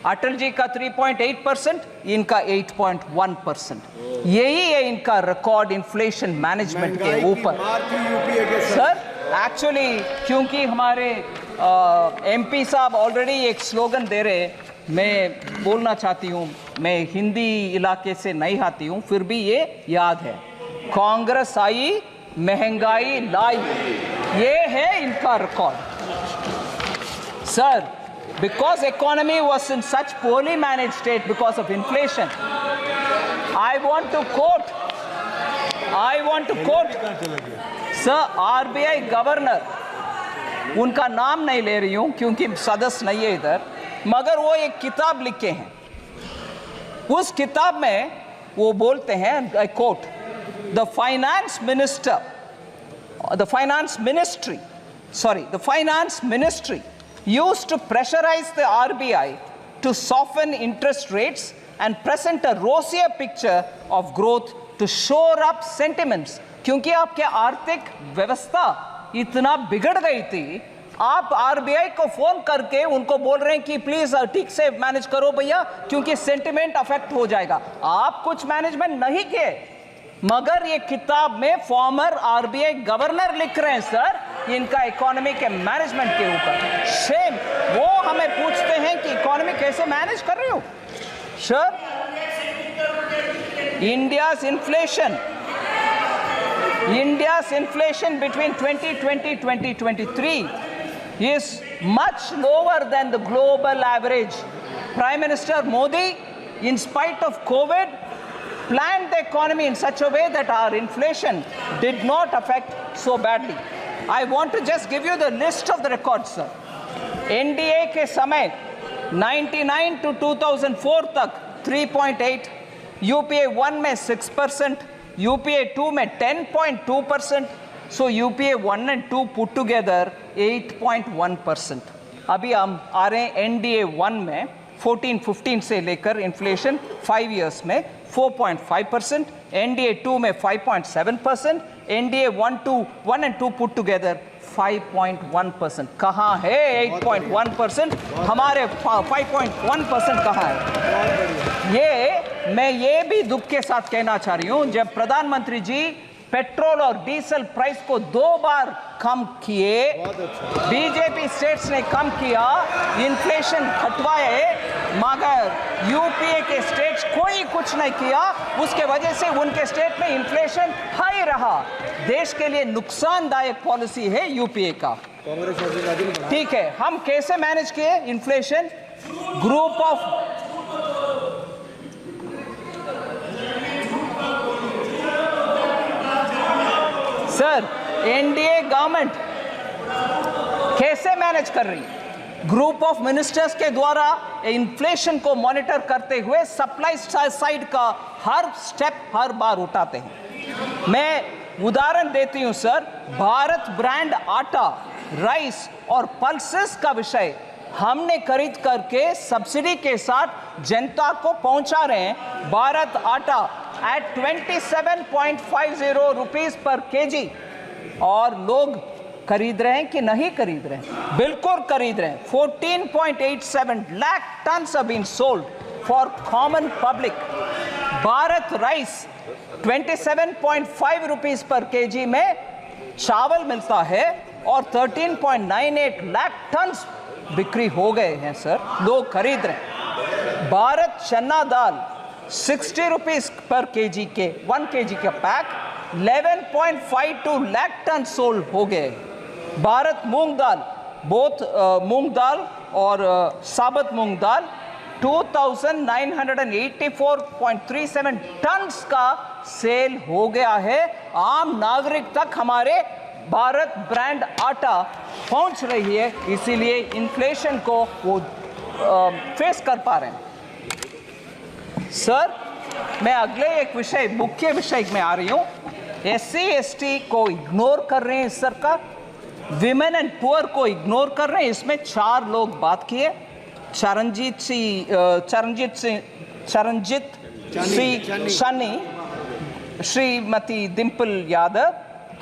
Atal ji का 3.8%, इनका 8.1%। यही है इनका रिकॉर्ड इन्फ्लेशन मैनेजमेंट के ऊपर। सर एक्चुअली क्योंकि हमारे एमपी साहब ऑलरेडी एक स्लोगन दे रहे, मैं बोलना चाहती हूँ, मैं हिंदी इलाके से नहीं आती हूँ, फिर भी ये याद है, कांग्रेस आई महंगाई लाई, ये है इनका record. Sir, because economy was in such poorly managed state because of inflation, I want to quote, Sir, RBI governor, उनका नाम नहीं ले रही हूं क्योंकि सदस्य नहीं है इधर, मगर वो एक किताब लिखे हैं, उस किताब में वो बोलते हैं, I quote, the finance ministry used to pressurize the RBI to soften interest rates and present a rosier picture of growth to shore up sentiments। क्योंकि आपके आर्थिक व्यवस्था इतना बिगड़ गई थी, आप आरबीआई को फोन करके उनको बोल रहे हैं कि प्लीज ठीक से मैनेज करो भैया, क्योंकि सेंटिमेंट अफेक्ट हो जाएगा। आप कुछ मैनेजमेंट नहीं किए, मगर ये किताब में फॉर्मर आरबीआई गवर्नर लिख रहे हैं सर इनका इकोनॉमी के मैनेजमेंट के ऊपर। शेम, वो हमें पूछते हैं कि इकोनॉमी कैसे मैनेज कर रहे हो। Sir, India's inflation between 2020-2023 is much lower than the global average. Prime Minister Modi, in spite of COVID, planned the economy in such a way that our inflation did not affect so badly. I want to just give you the list of the records, sir. NDA के समय 99 to 2004 तक 3.8, UPA 1 में 6%, UPA 2 में 10.2%, so UPA 1 and 2 put together 8.1%. अभी हम आ रहे हैं NDA 1 में 14-15 से लेकर इन्फ्लेशन 5 years में 4.5%, NDA 2 में 5.7%, NDA 1 and 2 put together 5.1%. कहाँ है 8.1%? हमारे 5.1% कहाँ है? मैं ये भी दुख के साथ कहना चाह रही हूँ, जब प्रधानमंत्री जी पेट्रोल और डीजल प्राइस को 2 बार कम किए, बीजेपी स्टेट्स ने कम किया, इन्फ्लेशन घटवाए, मगर यूपीए के स्टेट्स कोई कुछ नहीं किया, उसके वजह से उनके स्टेट में इन्फ्लेशन हाई रहा। देश के लिए नुकसानदायक पॉलिसी है यूपीए का। कांग्रेस और राजू ने बढ़ाया। ठीक है, हम कैसे मैनेज किए inflation? Group of sir, NDA government कैसे मैनेज कर रही? ग्रुप ऑफ मिनिस्टर्स के द्वारा इन्फ्लेशन को मॉनिटर करते हुए सप्लाई साइड का हर स्टेप हर बार उठाते हैं। मैं उदाहरण देती हूं सर, भारत ब्रांड आटा, राइस और पल्सेस का विषय हमने खरीद करके सब्सिडी के साथ जनता को पहुंचा रहे हैं। भारत आटा एट 27.50 रुपीस पर केजी, और लोग खरीद रहे हैं कि नहीं खरीद रहे हैं? बिल्कुल खरीद रहे हैं। 14.87 lakh tons have been sold for common public. Bharat rice 27.5 rupees per kg में चावल मिलता है और 13.98 लाख टन्स बिक्री हो गए हैं सर, लोग खरीद रहे हैं। भारत चना दाल 60 रुपीस पर केजी के 1 केजी का पैक 11.52 लाख टन सोल्ड हो गए। भारत मूंग दाल, बोथ मूंग दाल और साबुत मूंग दाल 2984.37 टन्स का सेल हो गया है। आम नागरिक तक हमारे भारत ब्रांड आटा पहुंच रही है, इसीलिए इन्फ्लेशन को वो फेस कर पा रहे हैं। सर, मैं अगले एक विषय, मुख्य विषय में आ रही हूं। एससी एसटी को इग्नोर कर रहे हैं सरकार, विमेन एंड पुअर को इग्नोर कर रहे हैं। इसमें 4 लोग बात किए, चरणजीत सिंह चन्नी, श्रीमती डिम्पल यादव,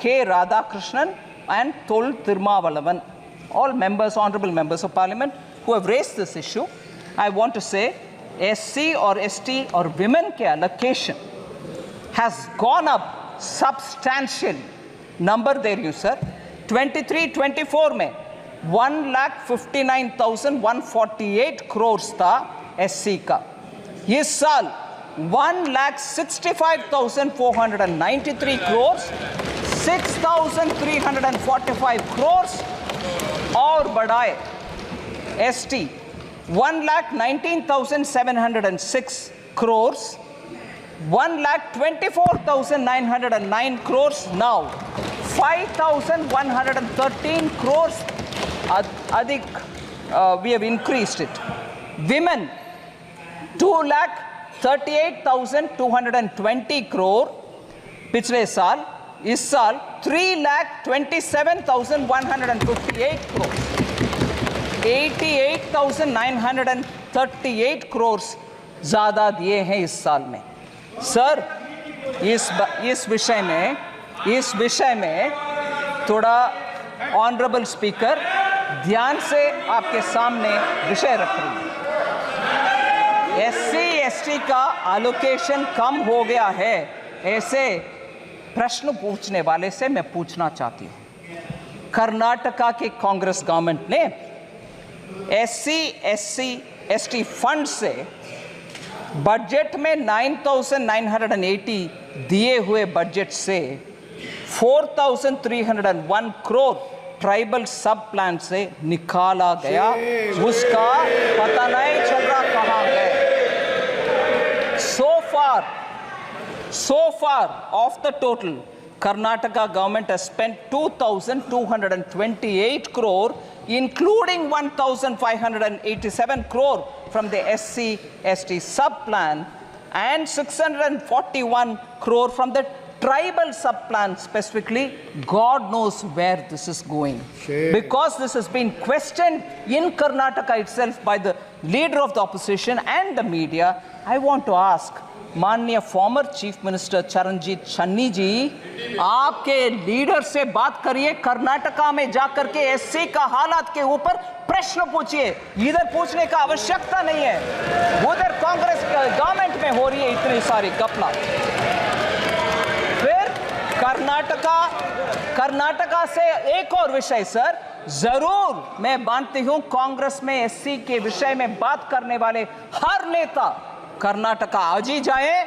के Radhakrishnan and Tol Tirumavalavan, all members, honorable members of parliament who have raised this issue. I want to say SC or ST or women ke allocation has gone up substantially. Number there you sir, 23-24 में 1,59,148 crores था SC का। इस साल 1,65,493 crores, 6,345 crores और बढ़ाए। ST 1,19,706 crores, 1,24,909 crores now, 5,113 crores अधिक we have increased it. Women 2,38,220 crore पिछले साल, इस साल 3,27,158 crore, 88,938 crores ज़्यादा दिए हैं इस साल में। सर, इस विषय में थोड़ा ऑनरेबल स्पीकर ध्यान से आपके सामने विषय रख रही है। SC ST का एलोकेशन कम हो गया है, ऐसे प्रश्न पूछने वाले से मैं पूछना चाहती हूँ। कर्नाटका की कांग्रेस गवर्नमेंट ने SC SC ST फंड से बजट में 9,980 दिए हुए बजट से 4,301 करोड़ ट्राइबल सब प्लान से निकाला गया, उसका पता नहीं चल रहा कहाँ गए। So far of the total, Karnataka government has spent 2,228 crore, including 1,587 crore from the SC ST sub plan and 641 crore from the tribal sub-plan specifically. God knows where this is going. Because this has been questioned in Karnataka itself by the leader of the opposition and the media. I want to ask माननीय former chief minister Charanjit Channi ji, आपके leader से बात करिए, कर्नाटका में जाकर के SC का हालात के ऊपर प्रश्न पूछिए। इधर पूछने का आवश्यकता नहीं है, उधर कांग्रेस गवर्नमेंट में हो रही है इतनी सारी घपला। कर्नाटका से एक और विषय सर, जरूर मैं मानती हूं कांग्रेस में एससी के विषय में बात करने वाले हर नेता कर्नाटका आज ही जाए,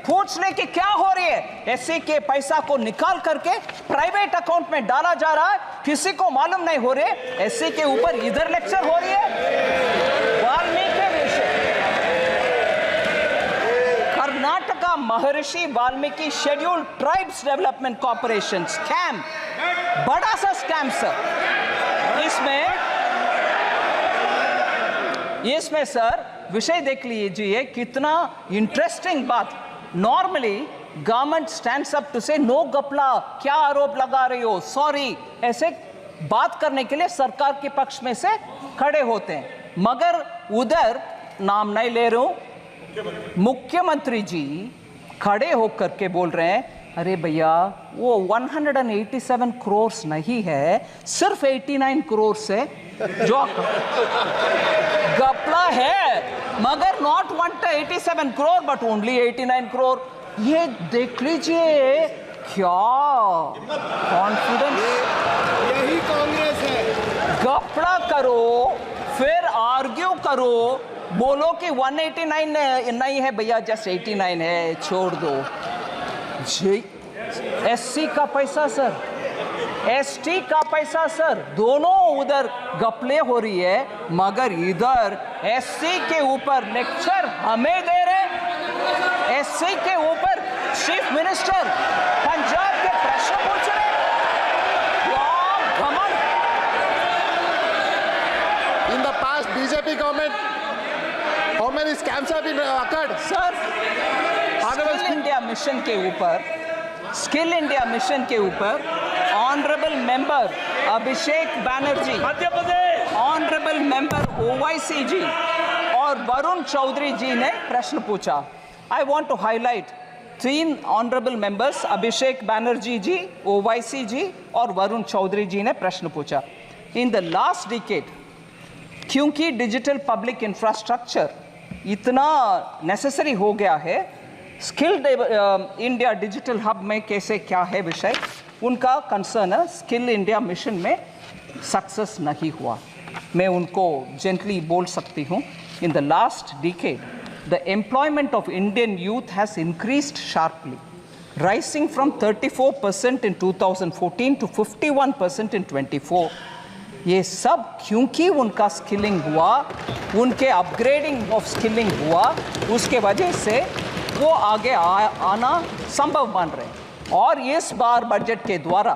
पूछ ले कि क्या हो रही है। एससी के पैसा को निकाल करके प्राइवेट अकाउंट में डाला जा रहा है, किसी को मालूम नहीं हो रहे। एससी के ऊपर इधर लेक्चर हो रही है। वाल्मीकि विषय, कर्नाटका महर्षि Valmiki scheduled tribes development corporation scam, बड़ा सा स्कैम सर। इसमें सर विषय देख लीजिए, कितना इंटरेस्टिंग बात। Normally government stands up to say no गपला, क्या आरोप लगा रही हो, सॉरी, ऐसे बात करने के लिए सरकार के पक्ष में से खड़े होते हैं। मगर उधर नाम नहीं ले रहा हूं, मुख्यमंत्री जी खड़े होकर के बोल रहे हैं, अरे भैया वो 187 करोड़ नहीं है, सिर्फ 89 करोड़ से जो गपला है, मगर not 187 crore but only 89 crore. ये देख लीजिए क्या कॉन्फिडेंस। यही कांग्रेस है। गपला करो, फिर आर्ग्यू करो, बोलो कि 189 नहीं है भैया, जस्ट 89 है, छोड़ दो। एससी का पैसा सर, एसटी का पैसा सर, दोनों उधर गपले हो रही है, मगर इधर एससी के ऊपर लेक्चर हमें दे रहे। एससी के ऊपर चीफ मिनिस्टर पंजाब के प्रश्न पूछ रहे। In the past BJP government, how many scams have been occurred? Sir skill India mission के ऊपर, स्किल इंडिया मिशन के ऊपर honourable member Abhishek Banerjee, Madhya Pradesh, honourable member Owaisi ji और वरुण चौधरी जी ने प्रश्न पूछा। I want to highlight 3 honourable members, Abhishek Banerjee ji, Owaisi ji और वरुण चौधरी जी ने प्रश्न पूछा। इन द लास्ट डिकेड, क्योंकि डिजिटल पब्लिक इंफ्रास्ट्रक्चर इतना नेसेसरी हो गया है, स्किल इंडिया डिजिटल हब में कैसे क्या है विषय, उनका कंसर्न है। स्किल इंडिया मिशन में सक्सेस नहीं हुआ। मैं उनको जेंटली बोल सकती हूँ, in the last decade the employment of Indian youth has increased sharply, rising from 34% in 2014 to 51% in 24। ये सब क्योंकि उनका स्किलिंग हुआ, उनके अपग्रेडिंग ऑफ स्किलिंग हुआ, उसके वजह से वो आगे आना संभव बन रहे। और इस बार बजट के द्वारा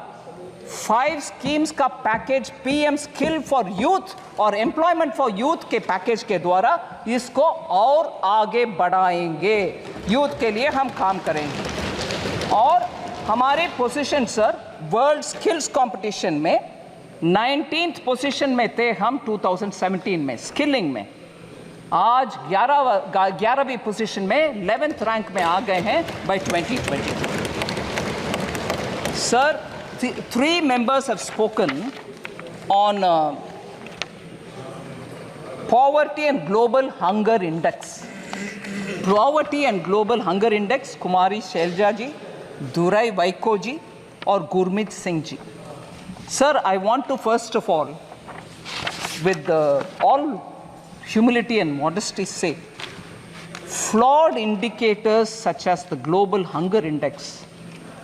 5 स्कीम्स का package, PM skill for youth और एम्प्लॉयमेंट फॉर यूथ के पैकेज के द्वारा इसको और आगे बढ़ाएंगे। यूथ के लिए हम काम करेंगे। और हमारे position sir world skills competition में 19th पोजीशन में थे हम 2017 में स्किलिंग में। आज 11वीं पोजीशन में 11th रैंक में आ गए हैं bye 2020। Sir 3 members have spoken on poverty and global hunger index. Poverty and global hunger index, कुमारी शैलजा जी, दुराई वाइको जी और Gurmeet Singh ji. Sir, I want to first of all, with all humility and modesty say, flawed indicators such as the global hunger index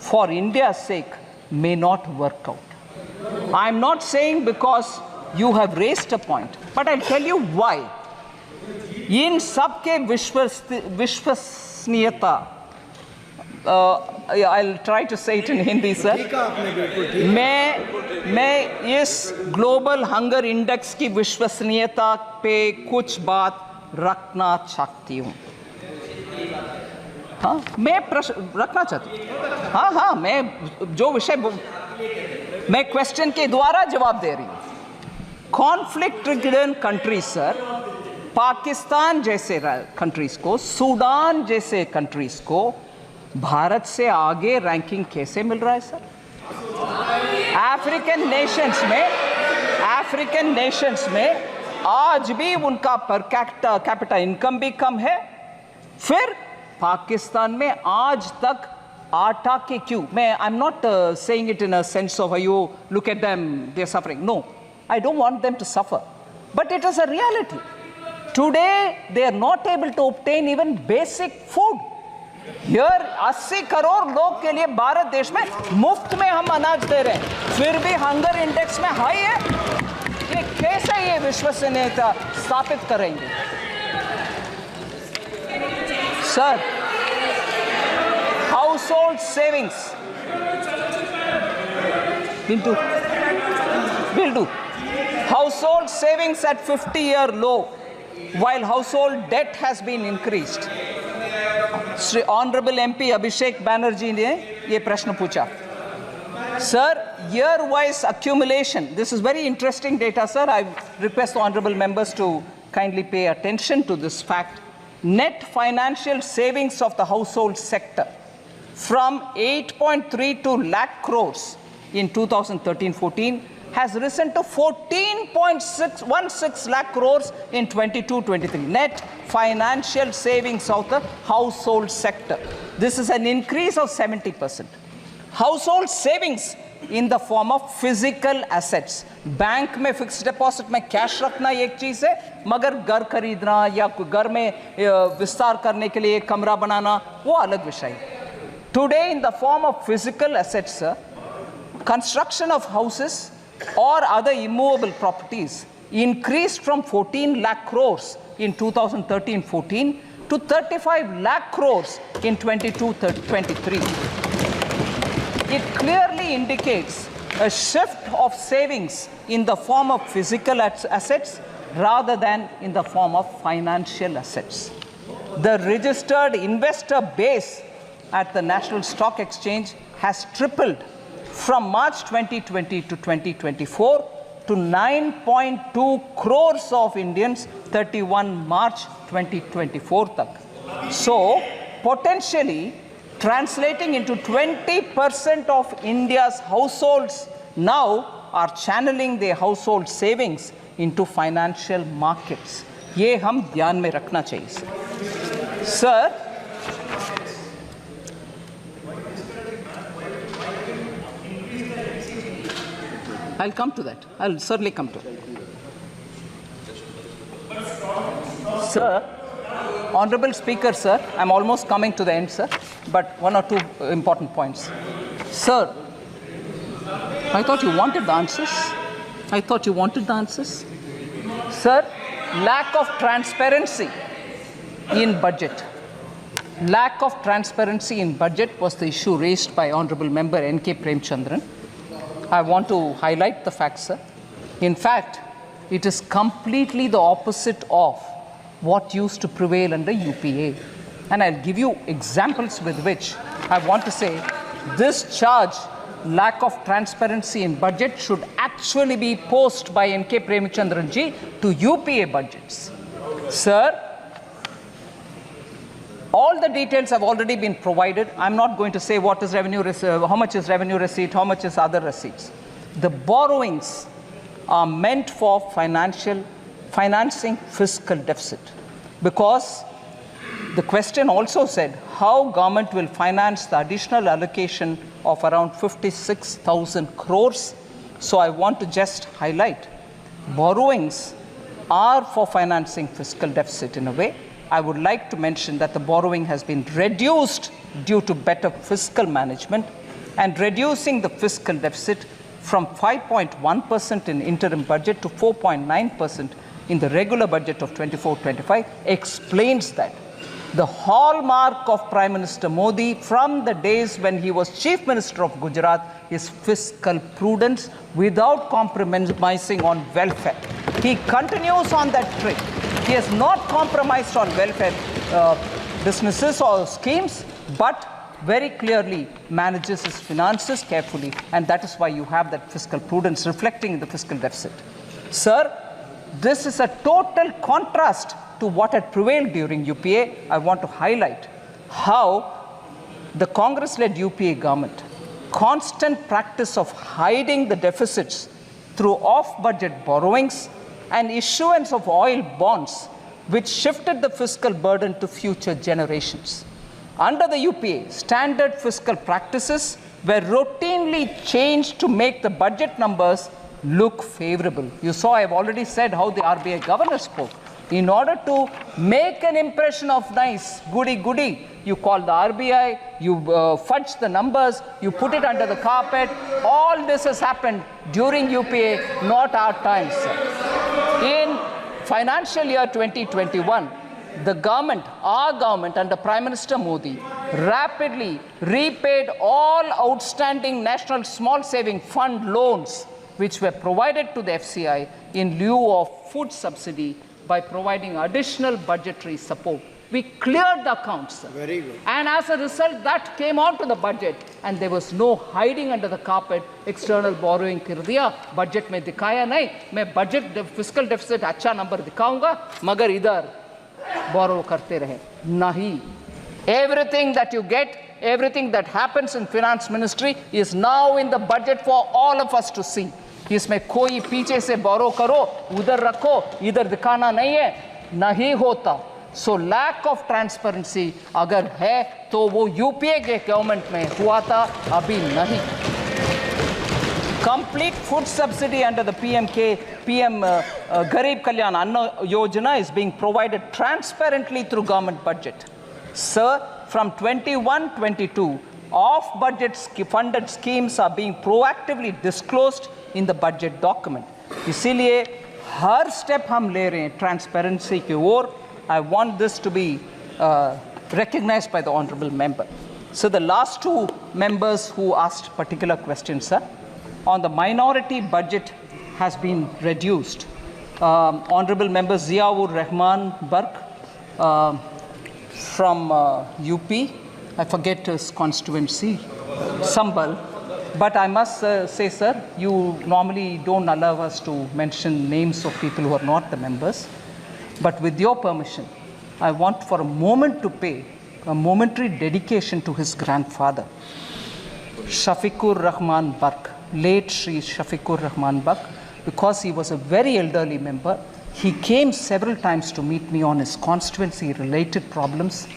for India's sake may not work out. I'm not saying because you have raised a point, but I'll tell you why. इन सब के विश्वसनीयता, I'll try to say it in Hindi, sir. मैं इस global hunger index की विश्वसनीयता पे कुछ बात रखना चाहती हूँ। हाँ, मैं प्रश्न रखना चाहती हूँ। हाँ, मैं जो विषय मैं क्वेश्चन के द्वारा जवाब दे रही हूँ। Conflict ridden countries sir, Pakistan जैसे कंट्रीज को, सूडान जैसे कंट्रीज को भारत से आगे रैंकिंग कैसे मिल रहा है सर? अफ्रीकन नेशंस में आज भी उनका पर कैपिटा इनकम भी कम है। फिर पाकिस्तान में आज तक आटा के क्यों, मैं I am not saying it in a sense of you look at them they are suffering, no, I don't want them to suffer. But it is a reality. Today, they are not able to obtain even basic food. Here, 80 crore लोग के लिए भारत देश में मुफ्त में हम अनाज दे रहे हैं, फिर भी हंगर इंडेक्स में हाई है। ये कैसे ये विश्वसनीयता स्थापित करेंगे? Sir, household savings will do. Household savings at 50-year low, while household debt has been increased. Sri Honorable MP Abhishek Banerjee ने ये प्रश्न पूछा. Sir, year-wise accumulation. This is very interesting data, sir. I request the honorable members to kindly pay attention to this fact. Net financial savings of the household sector from 8.32 lakh crores in 2013-14 has risen to 14.16 lakh crores in 22-23. Net financial savings of the household sector. This is an increase of 70%. Household savings in the form of physical assets. Bank में fixed deposit में cash रखना एक चीज है, मगर घर खरीदना या घर में विस्तार करने के लिए एक कमरा बनाना वो अलग विषय है. Today in the form of physical assets, sir, construction of houses or other immovable properties increased from 14 lakh crores in 2013-14 to 35 lakh crores in 22-23. It clearly indicates a shift of savings in the form of physical assets rather than in the form of financial assets. The registered investor base at the National Stock Exchange has tripled from March 2020 to 2024 to 9.2 crores of Indians 31 March 2024 tak. So, potentially translating into 20% of India's households now are channeling their household savings into financial markets. ये हम ध्यान में रखना चाहिए. Sir, I'll come to that. I'll certainly come to it. Sir, Honorable Speaker, sir, I'm almost coming to the end, sir, but one or two important points. Sir, I thought you wanted the answers. Sir, lack of transparency in budget. Lack of transparency in budget was the issue raised by Honorable Member N.K. Premchandran. I want to highlight the fact, sir. In fact, it is completely the opposite of what used to prevail under UPA. And I'll give you examples with which I want to say this charge, lack of transparency in budget, should actually be posed by N.K. Premchandran ji to UPA budgets. Sir, all the details have already been provided. I'm not going to say what is revenue, how much is revenue receipt, how much is other receipts. The borrowings are meant for financing fiscal deficit, because the question also said how government will finance the additional allocation of around 56,000 crores. So I want to just highlight, borrowings are for financing fiscal deficit in a way. I would like to mention that the borrowing has been reduced due to better fiscal management, and reducing the fiscal deficit from 5.1% in interim budget to 4.9% in the regular budget of 24-25 explains that. The hallmark of Prime Minister Modi from the days when he was Chief Minister of Gujarat is fiscal prudence without compromising on welfare. He continues on that track. He has not compromised on welfare businesses or schemes, but very clearly manages his finances carefully, and that is why you have that fiscal prudence reflecting in the fiscal deficit. Sir, this is a total contrast to what had prevailed during UPA. I want to highlight how the Congress-led UPA government, constant practice of hiding the deficits through off-budget borrowings and issuance of oil bonds, which shifted the fiscal burden to future generations. Under the UPA, standard fiscal practices were routinely changed to make the budget numbers look favorable. You saw I've already said how the RBI governor spoke. In order to make an impression of nice, goody, you call the RBI, you fudge the numbers, you put it under the carpet. All this has happened during UPA, not our times, sir. In financial year 2021, the government, our government under Prime Minister Modi, rapidly repaid all outstanding National Small Saving Fund loans which were provided to the FCI in lieu of food subsidy by providing additional budgetary support. We cleared the accounts, sir. Very good. And as a result, that came onto the budget, and there was no hiding under the carpet. External borrowing कर दिया, budget में दिखाया नहीं. मैं budget fiscal deficit अच्छा number दिखाऊंगा, मगर इधर borrow करते रहे. नहीं. Everything that you get, everything that happens in finance ministry is now in the budget for all of us to see. इसमें कोई पीछे से borrow करो, उधर रखो, इधर दिखाना नहीं है, नहीं होता. So lack of transparency अगर है तो वो यूपीए के गवर्नमेंट में हुआ था, अभी नहीं. Complete food subsidy under the PM Garib Kalyan Anna Yojana is being provided transparently through government budget. Sir, from 21-22, off-budget funded schemes are being proactively disclosed in the budget document. इसीलिए हर step हम ले रहे हैं transparency की ओर. I want this to be recognized by the honorable member. So the last two members who asked particular questions, sir, on the minority budget has been reduced. Honorable member Ziaur Rahman Bark from UP, I forget his constituency, Sambal. But I must say, sir, you normally don't allow us to mention names of people who are not the members. But with your permission, I want for a moment to pay a momentary dedication to his grandfather, Shafiqur Rahman Bark, late Shri Shafiqur Rahman Bark, because he was a very elderly member. He came several times to meet me on his constituency-related problems.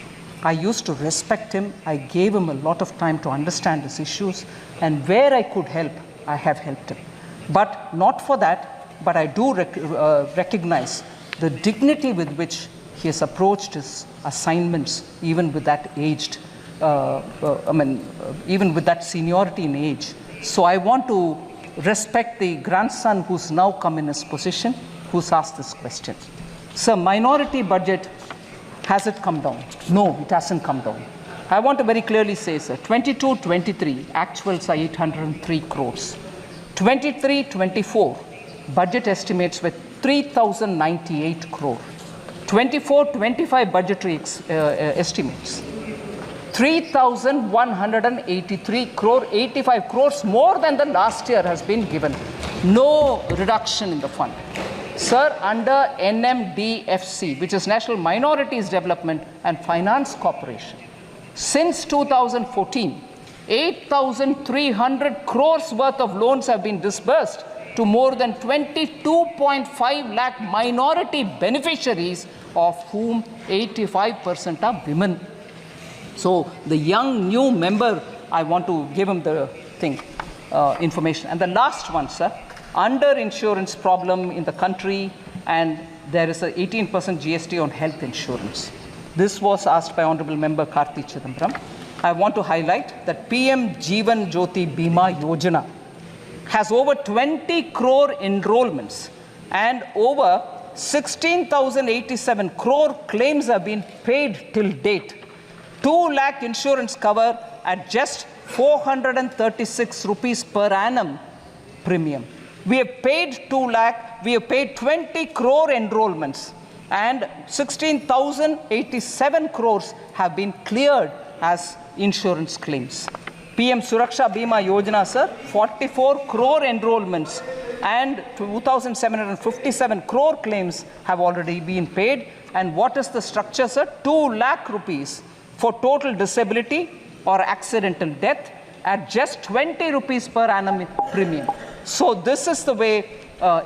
I used to respect him. I gave him a lot of time to understand his issues, and where I could help, I have helped him. But not for that, but I do recognize the dignity with which he has approached his assignments, even with that aged, even with that seniority in age. So I want to respect the grandson who's now come in his position, who's asked this question. Sir, minority budget, has it come down? No, it hasn't come down. I want to very clearly say, sir, 22-23, actuals are 803 crores. 23-24, budget estimates were 3,098 crore. 24-25 budgetary estimates, 3,183 crore, 85 crores more than the last year has been given. No reduction in the fund. Sir, under NMDFC, which is National Minorities Development and Finance Corporation, since 2014, 8,300 crores worth of loans have been disbursed to more than 22.5 lakh minority beneficiaries, of whom 85% are women. So the young new member, I want to give him the information. And the last one, sir, under insurance problem in the country, and there is an 18% GST on health insurance. This was asked by Honorable Member Karthi Chidambaram. I want to highlight that PM Jeevan Jyoti Bima Yojana has over 20 crore enrollments and over 16,087 crore claims have been paid till date. 2 lakh insurance cover at just 436 rupees per annum premium. We have paid 2 lakh, we have paid 20 crore enrollments, and 16,087 crores have been cleared as insurance claims. PM Suraksha Bima Yojana, sir, 44 crore enrollments and 2,757 crore claims have already been paid. And what is the structure, sir? 2 lakh rupees for total disability or accidental death at just 20 rupees per annum premium. So this is the way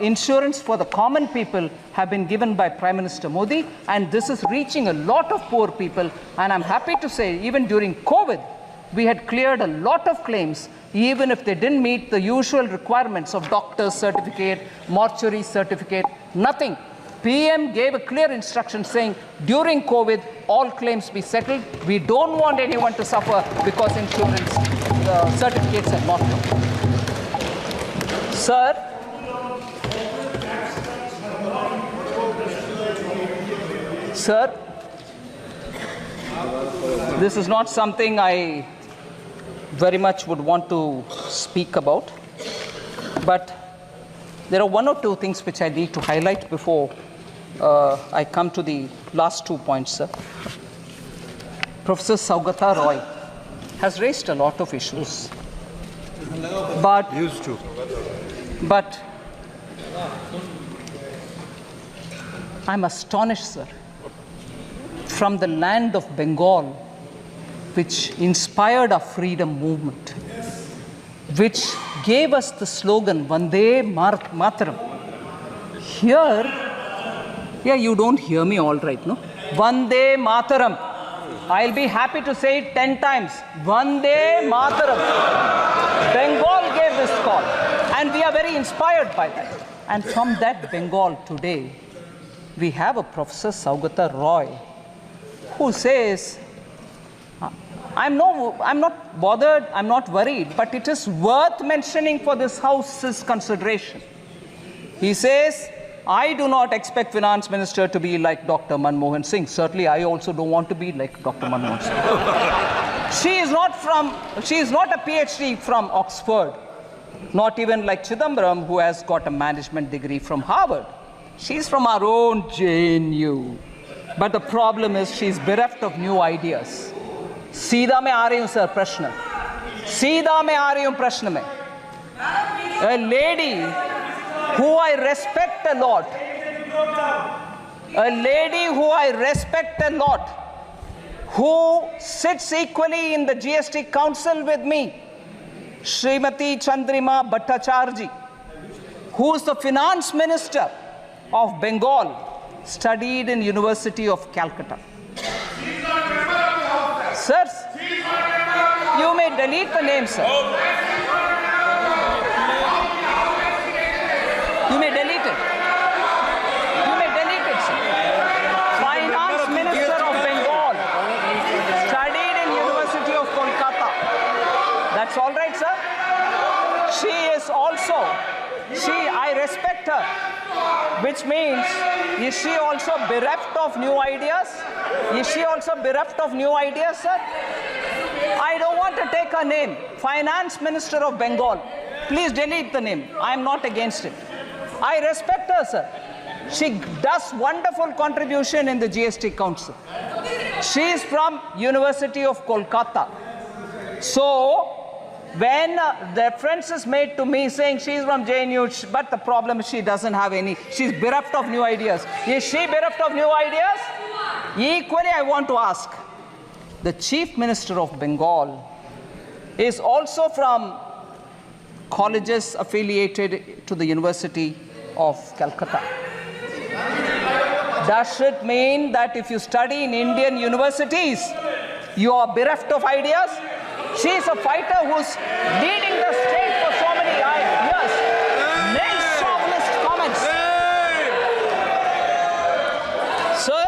insurance for the common people have been given by Prime Minister Modi, and this is reaching a lot of poor people. And I'm happy to say, even during COVID, we had cleared a lot of claims, even if they didn't meet the usual requirements of doctor's certificate, mortuary certificate, nothing. PM gave a clear instruction saying, during COVID, all claims be settled. We don't want anyone to suffer because insurance certificates have not come. Sir, this is not something I very much would want to speak about, but there are one or two things which I need to highlight before I come to the last 2 points, sir. Professor Saugata Roy has raised a lot of issues, but I'm astonished, sir, from the land of Bengal, which inspired our freedom movement, which gave us the slogan, Vande Mataram. Here, you don't hear me all right, no? Vande Mataram. I'll be happy to say it 10 times. Vande Mataram. Bengal gave this call, and we are very inspired by that. And from that Bengal today, we have a Professor Saugata Roy, who says, I'm not bothered, I'm not worried, but it is worth mentioning for this House's consideration. He says, I do not expect Finance Minister to be like Dr. Manmohan Singh. Certainly, I also don't want to be like Dr. Manmohan Singh. She is not a PhD from Oxford, not even like Chidambaram, who has got a management degree from Harvard. She's from our own JNU. But the problem is she's bereft of new ideas. सीधा मैं आ रही हूं sir प्रश्न सीधा मैं आ रही हूं प्रश्न में a lady who I respect a lot who sits equally in the GST council with me, Srimati Chandrima Bhattacharya, who is the finance minister of Bengal, studied in University of Calcutta. Sirs, you may delete the name, sir. You may delete it. You may delete it, sir. Finance Minister of Bengal, studied in University of Kolkata. That's all right, sir. She is also, I respect her, which means, is she also bereft of new ideas? Is she also bereft of new ideas, sir? I don't want to take her name. Finance Minister of Bengal. Please delete the name. I am not against it. I respect her, sir. She does wonderful contribution in the GST Council. She is from University of Kolkata. So, when the reference is made to me saying she's from JNU, but the problem is she doesn't have any, she's bereft of new ideas. Is she bereft of new ideas? Equally, I want to ask, the Chief Minister of Bengal is also from colleges affiliated to the University of Calcutta. Does it mean that if you study in Indian universities, you are bereft of ideas? She is a fighter who's leading the state for so many years. Next chauvinist comments. Sir?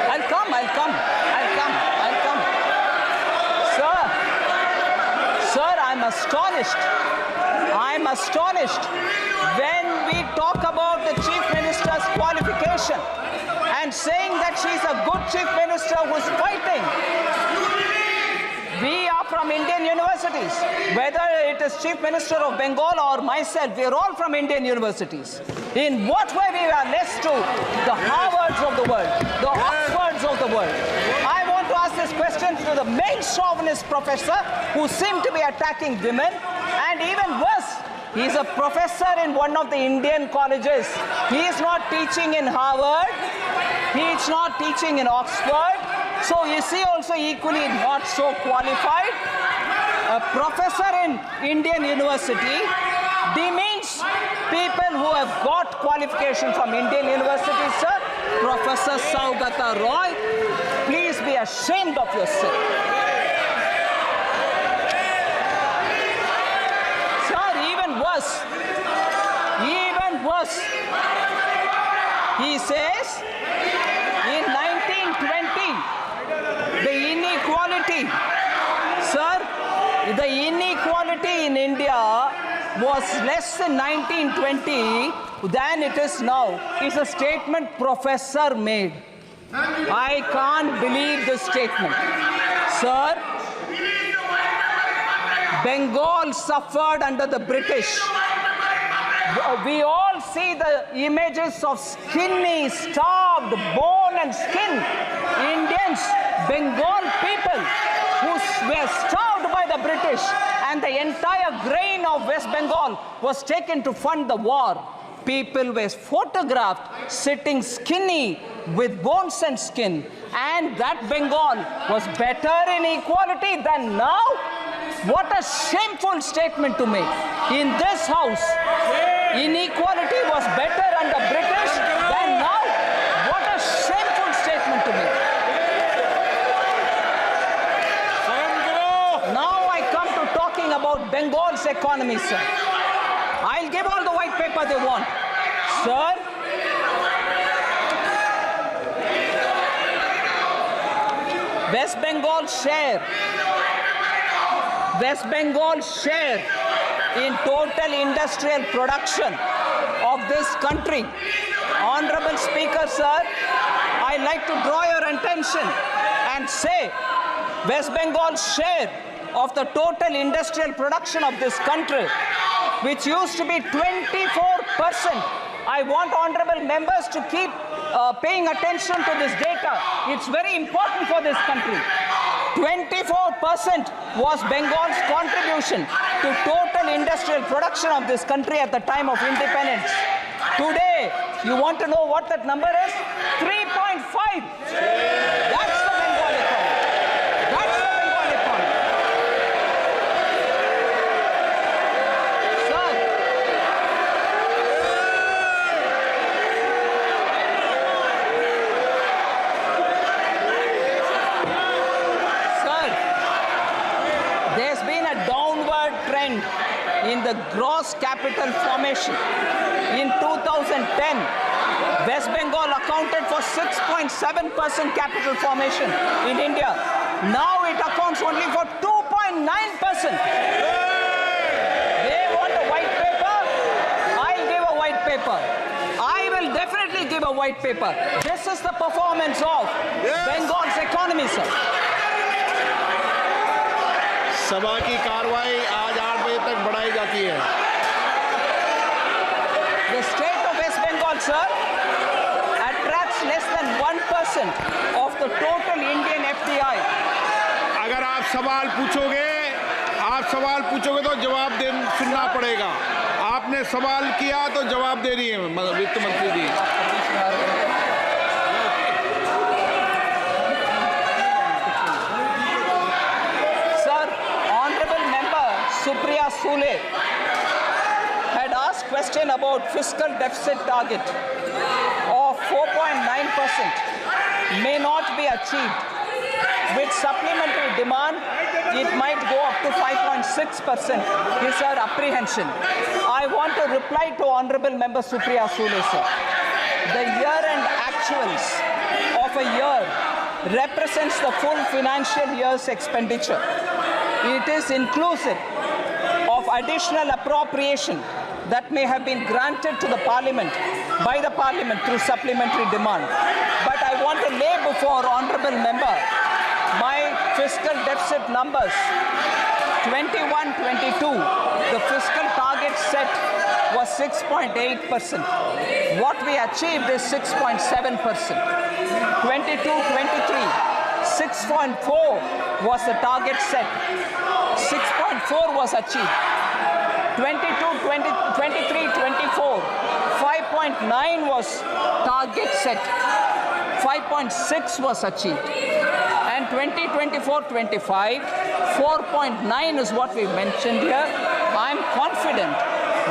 I'll come. Sir, I'm astonished when we talk about the Chief Minister's qualification and saying that she's a good Chief Minister who's fighting. We are from Indian universities. Whether it is Chief Minister of Bengal or myself, we are all from Indian universities. In what way we are less to the Harvards of the world, the Oxfords of the world? I want to ask this question to the main chauvinist professor who seem to be attacking women, and even worse, he is a professor in one of the Indian colleges. He is not teaching in Harvard. He is not teaching in Oxford. So is he also equally not so qualified? A professor in Indian university demeans people who have got qualification from Indian universities, sir. Professor Saugata Roy, please be ashamed of yourself. Sir, even worse. He says in 1920, the inequality, sir, the inequality in India was less in 1920 than it is now. It's a statement professor made. I can't believe this statement. Sir, Bengal suffered under the British. We all see the images of skinny, starved, bone and skin Indians, Bengal people who were starved by the British, and the entire grain of West Bengal was taken to fund the war. People were photographed sitting skinny with bones and skin, and that Bengal was better in equality than now. What a shameful statement to make. In this house, inequality was better under British than now. What a shameful statement to make. Now I come to talking about Bengal's economy, sir. I'll give all the white paper they want. Sir, West Bengal's share in total industrial production of this country. Honorable Speaker, sir, I'd like to draw your attention and say West Bengal's share of the total industrial production of this country, which used to be 24%. I want honorable members to keep paying attention to this data. It's very important for this country. 24% was Bengal's contribution to total industrial production of this country at the time of independence. Today, you want to know what that number is? 3.5. That's the Bengal economy. That's the Bengal economy. There's been a downward trend in the gross capital formation. In 2010, West Bengal accounted for 6.7% capital formation in India. Now it accounts only for 2.9%. They want a white paper. I'll give a white paper. I will definitely give a white paper. This is the performance of Bengal's economy, sir. सभा की कार्रवाई आज 8 बजे तक बढ़ाई जाती है। The state of West Bengal, sir, attracts less than 1% of the total Indian FDI. अगर आप सवाल पूछोगे तो जवाब सुनना पड़ेगा। आपने सवाल किया तो जवाब दे रही है वित्त मंत्री जी। Supriya Sule had asked question about fiscal deficit target of 4.9% may not be achieved. With supplementary demand, it might go up to 5.6%. Is our apprehension. I want to reply to Honorable Member Supriya Sule, sir. The year-end actuals of a year represents the full financial year's expenditure. It is inclusive of additional appropriation that may have been granted to the Parliament by the Parliament through supplementary demand. But I want to lay before Honorable Member my fiscal deficit numbers. 21-22, the fiscal target set was 6.8%. What we achieved is 6.7%. 22-23, 6.4 was the target set. 6.4 was achieved. 23-24, 5.9 was target set. 5.6 was achieved. And 2024-25, 4.9 is what we mentioned here. I'm confident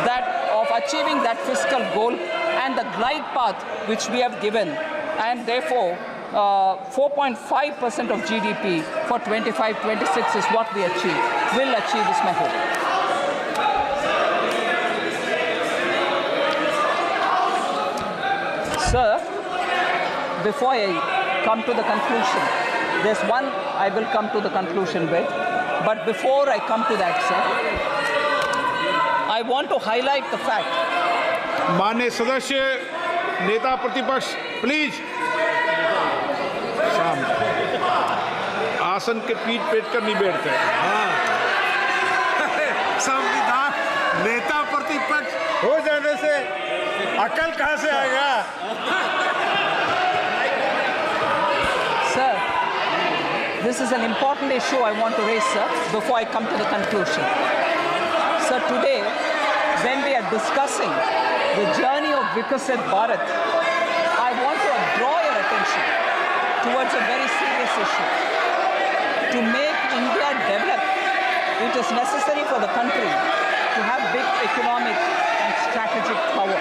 that of achieving that fiscal goal and the glide path which we have given and therefore 4.5% of GDP for 25-26 is what we achieve. Will achieve is my hope. Sir, before I come to the conclusion, there's one I will come to the conclusion with, but before I come to that, sir, I want to highlight the fact. माननीय सदस्य नेता प्रतिपक्ष please आसन के पीठ पेट कर नहीं बैठते। संविधान नेता प्रतिपक्ष हो जाने से अकल कहां से आएगा? Sir, this is an important issue I want to raise, sir, before I come to the conclusion. Sir, today, when we are discussing the journey of Viksit Bharat, I want to draw your attention towards a very serious issue. To make India develop, it is necessary for the country to have big economic and strategic power.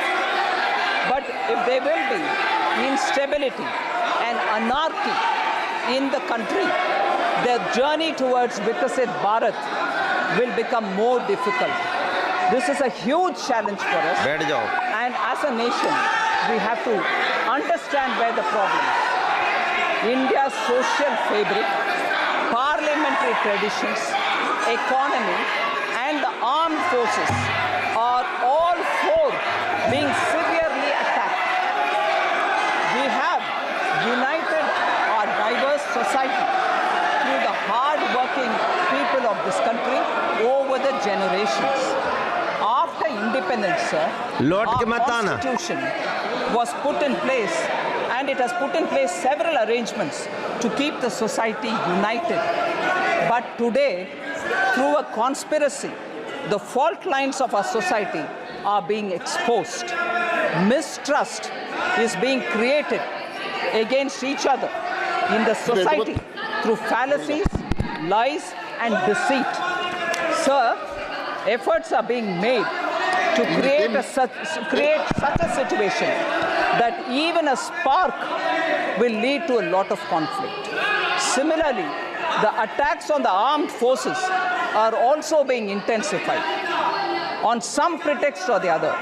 But if there will be instability and anarchy in the country, the journey towards Viksit Bharat will become more difficult. This is a huge challenge for us. And as a nation, we have to understand where the problem is. India's social fabric, parliamentary traditions, economy, and the armed forces are all four being severely attacked. We have united our diverse society through the hard-working people of this country over the generations. After independence, sir, our constitution was put in place, and it has put in place several arrangements to keep the society united. But today, through a conspiracy, the fault lines of our society are being exposed. Mistrust is being created against each other in the society through fallacies, lies, and deceit. Sir, efforts are being made to create such a situation that even a spark will lead to a lot of conflict. Similarly, the attacks on the armed forces are also being intensified on some pretext or the other,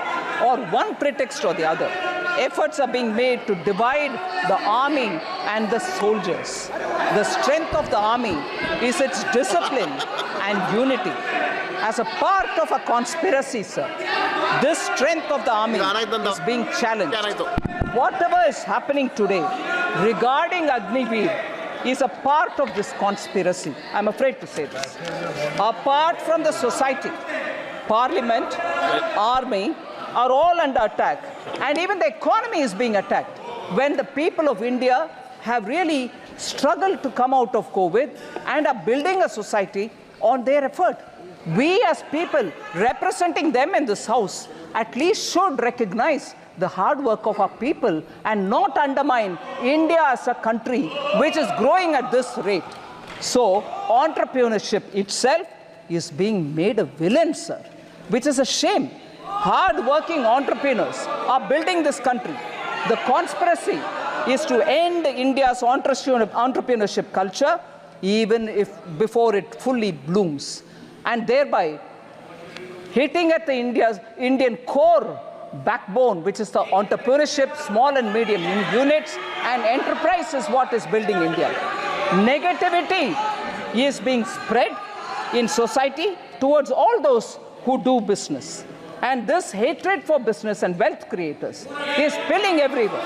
or one pretext or the other. Efforts are being made to divide the army and the soldiers. The strength of the army is its discipline and unity. As a part of a conspiracy, sir, this strength of the army is being challenged. Whatever is happening today regarding Agniveer is a part of this conspiracy. I'm afraid to say this. Apart from the society, parliament, army are all under attack, and even the economy is being attacked. When the people of India have really struggled to come out of COVID and are building a society on their effort, we as people representing them in this house at least should recognize the hard work of our people and not undermine India as a country which is growing at this rate. So entrepreneurship itself is being made a villain, sir, which is a shame. Hard-working entrepreneurs are building this country. The conspiracy is to end India's entrepreneurship culture even if before it fully blooms, and thereby hitting at the Indian core backbone, which is the entrepreneurship, small and medium units, and enterprise is what is building India. Negativity is being spread in society towards all those who do business. And this hatred for business and wealth creators is spilling everywhere.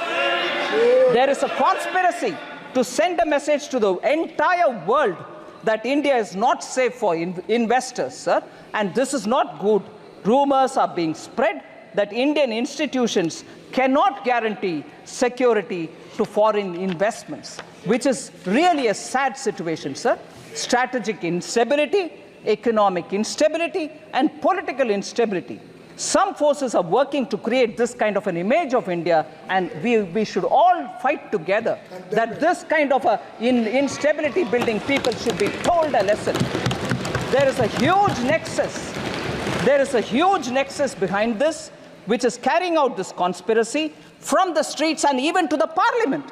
There is a conspiracy to send a message to the entire world that India is not safe for investors, sir, and this is not good. Rumors are being spread that Indian institutions cannot guarantee security to foreign investments, which is really a sad situation, sir. Strategic instability, economic instability, and political instability. Some forces are working to create this kind of an image of India, and we should all fight together that this kind of instability building people should be told a lesson. There is a huge nexus. There is a huge nexus behind this, which is carrying out this conspiracy from the streets and even to the parliament.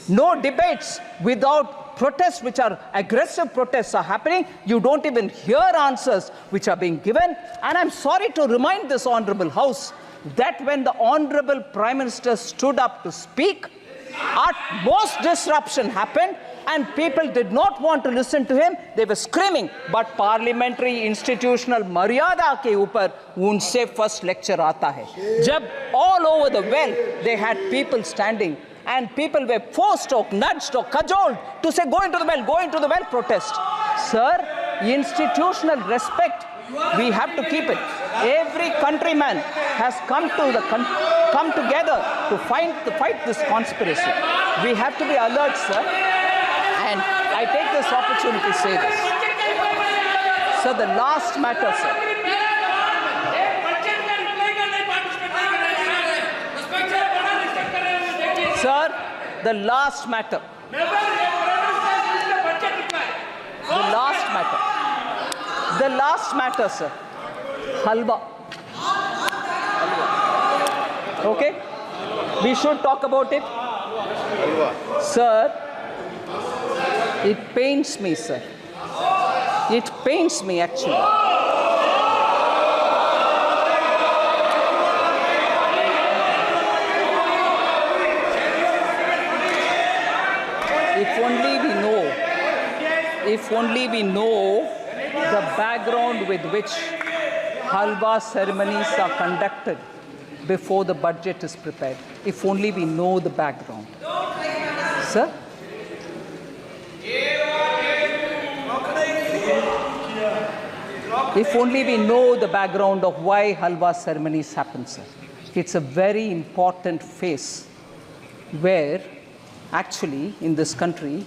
No debates without protests, which are aggressive protests are happening. You don't even hear answers which are being given. And I'm sorry to remind this honorable house that when the honorable Prime Minister stood up to speak, at most disruption happened and people did not want to listen to him. They were screaming. But parliamentary institutional maryada ke upar unse first lecture aata hai. Jab all over the well they had people standing and people were forced or nudged or cajoled to say, go into the well, protest. Sir, institutional respect, we have to keep it. Every countryman has come together to fight this conspiracy. We have to be alert, sir. And I take this opportunity to say this. Sir, the last matter, sir. Sir, the last matter. The last matter, sir. Halwa. Okay? We should talk about it. Sir, it pains me, sir. It pains me, actually. If only we know the background with which halwa ceremonies are conducted before the budget is prepared. If only we know the background. Sir? If only we know the background of why halwa ceremonies happen, sir. It's a very important phase where actually in this country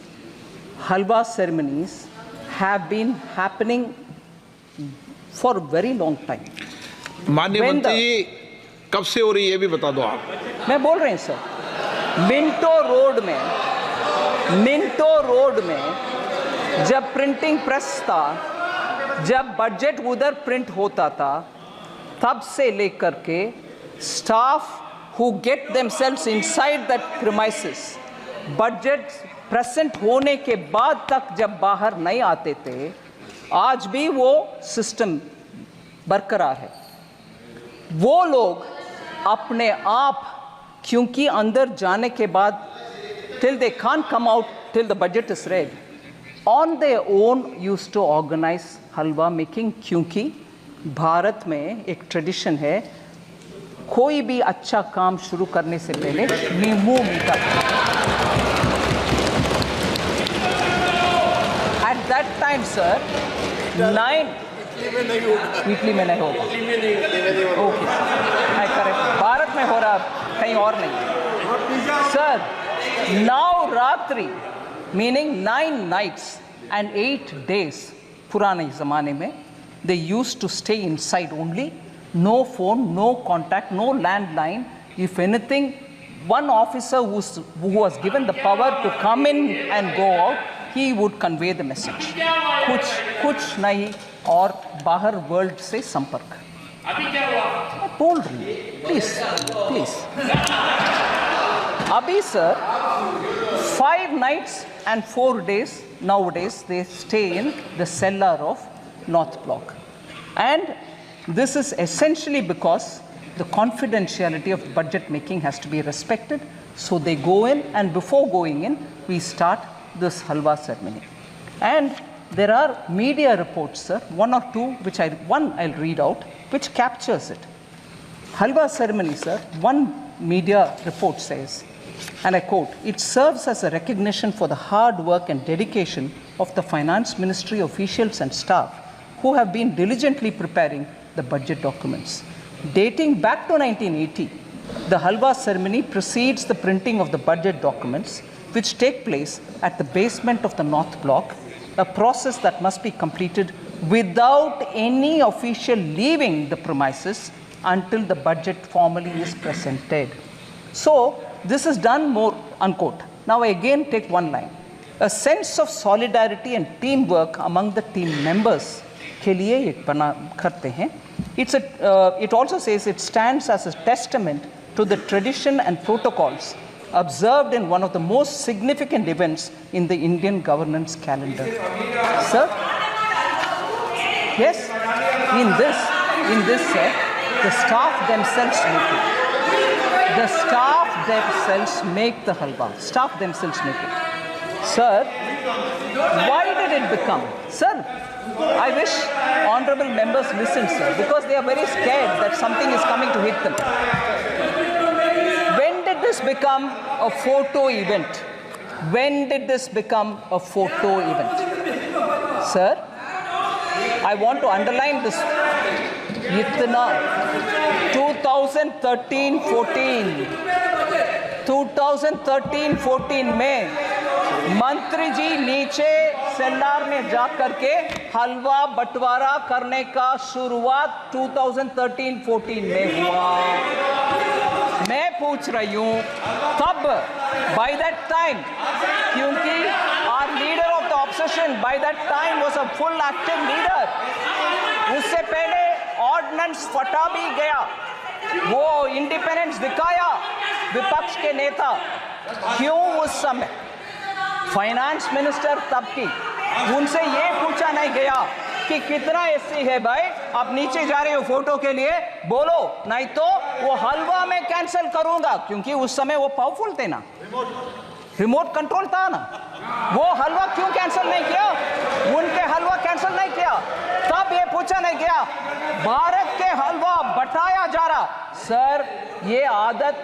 halwa ceremonies have been happening for a very long time. माननीय मंत्री जी, कब से हो रही है ये भी बता दो आप। मैं बोल रहे हैं सर, मिंटो रोड में जब प्रिंटिंग प्रेस था, जब बजट उधर प्रिंट होता था, तब से लेकर के staff who get themselves inside that premises, budget present होने के बाद तक जब बाहर नहीं आते थे, आज भी वो सिस्टम बरकरार है। वो लोग अपने आप, क्योंकि अंदर जाने के बाद till they can't come out till the budget is read, on their own used to organize halwa making, क्योंकि भारत में एक ट्रेडिशन है, कोई भी अच्छा काम शुरू करने से पहले मुंह मीठा। At that time, sir, Italy में नहीं होगा। ओके, आई करेक्ट, भारत में हो रहा, कहीं और नहीं। Sir, Navratri meaning 9 nights and 8 days पुराने ज़माने में they used to stay inside only, no phone, no contact, no landline. If anything, one officer who was given the power to come in and go out, he would convey the message. कुछ नहीं और बाहर world से संपर्क। बोल रही हूँ, please. अभी sir 5 nights and 4 days nowadays they stay in the cellar of North Block, and this is essentially because the confidentiality of budget making has to be respected. So they go in, and before going in, we start this halwa ceremony. And there are media reports, sir, one or two, which I'll read out, which captures it. Halwa ceremony, sir, one media report says, and I quote, "It serves as a recognition for the hard work and dedication of the Finance Ministry officials and staff who have been diligently preparing the budget documents. Dating back to 1980, the halwa ceremony precedes the printing of the budget documents, which take place at the basement of the North Block, a process that must be completed without any official leaving the premises until the budget formally is presented." So this is done more, unquote. Now I again take one line. A sense of solidarity and teamwork among the team members के लिए ये बना करते हैं. It also says it stands as a testament to the tradition and protocols observed in one of the most significant events in the Indian governance calendar. Sir? Yes? In this, sir, the staff themselves make it. The staff themselves make the halwa. Staff themselves make it. Sir, why did it become? Sir, I wish honorable members listen, sir, because they are very scared that something is coming to hit them. When did this become a photo event? When did this become a photo event? Sir, I want to underline this. Itna 2013-14 में मंत्री जी नीचे सेल्लार में जाकर के हलवा बंटवारा करने का शुरुआत 2013-14 में हुआ। मैं पूछ रही हूँ तब by that time, क्योंकि our leader of the opposition by that time was a full active leader, उससे पहले ऑर्डिनेंस फटा भी गया, वो इंडिपेंडेंस दिखाया विपक्ष के नेता। क्यों उस समय फाइनेंस मिनिस्टर तब की उनसे ये पूछा नहीं गया कि कितना एससी है भाई, आप नीचे जा रहे हो फोटो के लिए, बोलो नहीं तो वो हलवा में कैंसिल करूंगा, क्योंकि उस समय वो पावरफुल थे ना, रिमोट कंट्रोल था ना। वो हलवा क्यों कैंसिल नहीं किया? उनके हलवा कैंसिल नहीं किया, तब ये पूछा नहीं गया। भारत के हलवा बटाया जा रहा। सर, ये आदत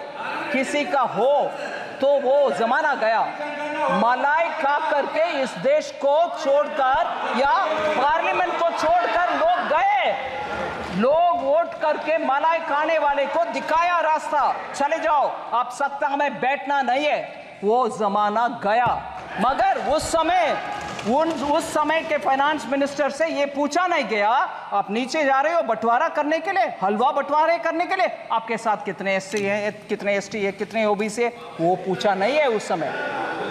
किसी का हो तो वो जमाना गया। मलाई खा करके इस देश को छोड़कर या पार्लियामेंट को छोड़कर लोग गए, लोग वोट करके मलाई खाने वाले को दिखाया रास्ता, चले जाओ, आप सत्ता में बैठना नहीं है, वो जमाना गया। मगर उस समय के फाइनेंस मिनिस्टर से ये पूछा नहीं गया, आप नीचे जा रहे हो बंटवारा करने के लिए, हलवा बंटवारे करने के लिए, आपके साथ कितने एससी हैं, कितने एसटी है, कितने ओबीसी है, वो पूछा नहीं है।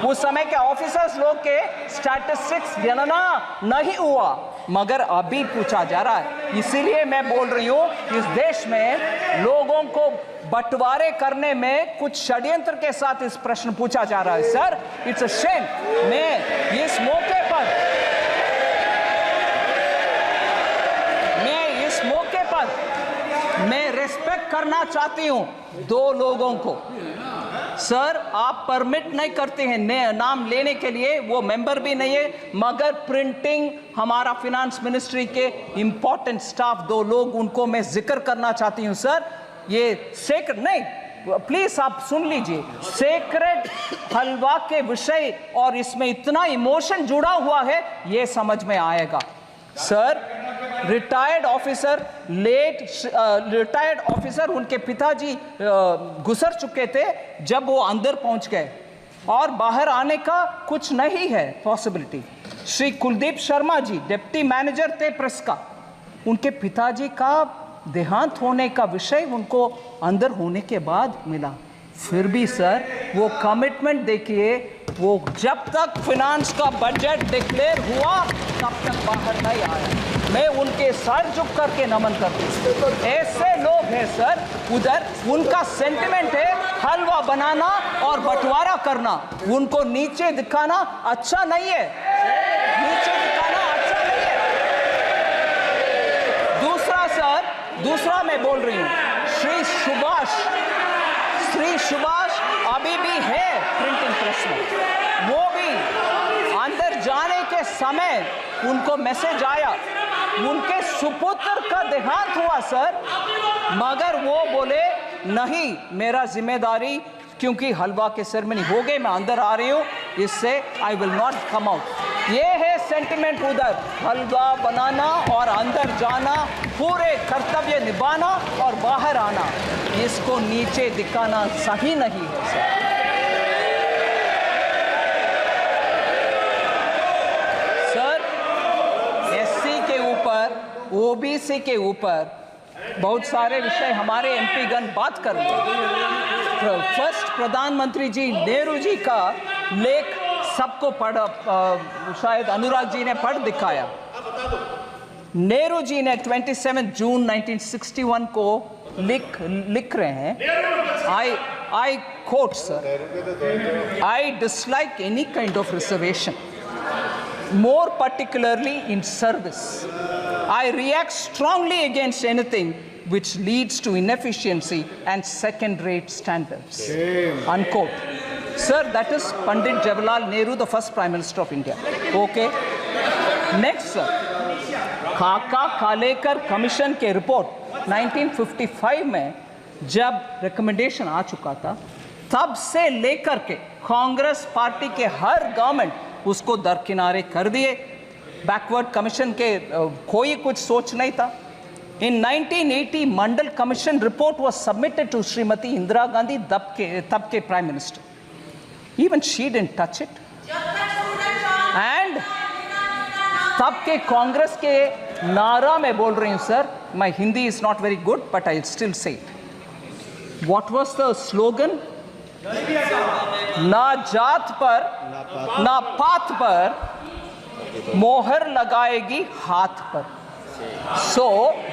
उस समय के ऑफिसर्स लोग के स्टैटिस्टिक्स गणना नहीं हुआ, मगर अभी पूछा जा रहा है। इसीलिए मैं बोल रही हूँ इस देश में लोगों को बंटवारे करने में कुछ षड्यंत्र के साथ इस प्रश्न पूछा जा रहा है। Sir, it's a shame. मैं इस मौके पर मैं रिस्पेक्ट करना चाहती हूं दो लोगों को। सर, आप परमिट नहीं करते हैं नाम लेने के लिए, वो मेंबर भी नहीं है, मगर प्रिंटिंग हमारा फिनेंस मिनिस्ट्री के इंपॉर्टेंट स्टाफ दो लोग, उनको मैं जिक्र करना चाहती हूं। सर, ये सेक्रेट नहीं, प्लीज आप सुन लीजिए, सेक्रेट हलवा के विषय और इसमें इतना इमोशन जुड़ा हुआ है, ये समझ में आएगा। सर, रिटायर्ड ऑफिसर उनके पिताजी गुजर चुके थे जब वो अंदर पहुंच गए और बाहर आने का कुछ नहीं है possibility. Shri Kuldeep Sharma ji deputy manager थे प्रेस का, उनके पिताजी का देहांत होने का विषय उनको अंदर होने के बाद मिला। फिर भी सर, वो कमिटमेंट देखिए, वो जब तक फिनांस का बजट डिक्लेयर हुआ तब तक बाहर नहीं आया। मैं उनके सर झुक करके नमन करती हूँ। ऐसे लोग हैं सर उधर, उनका सेंटिमेंट है हलवा बनाना और बंटवारा करना, उनको नीचे दिखाना अच्छा नहीं है, नीचे दिखाना अच्छा नहीं है। दूसरा मैं बोल रही हूँ, श्री सुभाष अभी भी है प्रिंटिंग प्रेस में, वो भी अंदर जाने के समय उनको मैसेज आया, उनके सुपुत्र का देहांत हुआ सर, मगर वो बोले नहीं, मेरा जिम्मेदारी, क्योंकि हलवा के सेरेमनी हो गई, मैं अंदर आ रही हूँ, इससे I will not come out. ये है सेंटिमेंट उधर, हलवा बनाना और अंदर जाना, पूरे कर्तव्य निभाना और बाहर आना, इसको नीचे दिखाना सही नहीं है सर। एससी के ऊपर, ओबीसी के ऊपर बहुत सारे विषय हमारे एमपी गण बात कर रहे हैं। फर्स्ट प्रधानमंत्री जी नेहरू जी का लेख सबको शायद अनुराग जी ने पढ़ दिखाया। नेहरू जी ने 27 जून 1961 को लिख रहे हैं, I quote, sir, I dislike any kind of reservation, more particularly in service. I react strongly against anything which leads to inefficiency and second-rate standards. Unquote. Sir, that is Pandit Jawaharlal Nehru, the first Prime Minister of India. Okay. Next, sir. खाका खालेकर commission के report 1955 में जब recommendation आ चुका था, तब से लेकर के कांग्रेस पार्टी के हर गवर्नमेंट उसको दरकिनारे कर दिए। बैकवर्ड कमीशन के कोई कुछ सोच नहीं था। In 1980, Mandal Commission report was submitted to Srimati Indira Gandhi, तब के Prime Minister. Even she didn't touch it. And तब के कांग्रेस के नारा में बोल रही हूँ sir, my Hindi is not very good, but I'll still say it. What was the slogan? ना जात पर, ना पात पर, मोहर लगाएगी हाथ पर। सो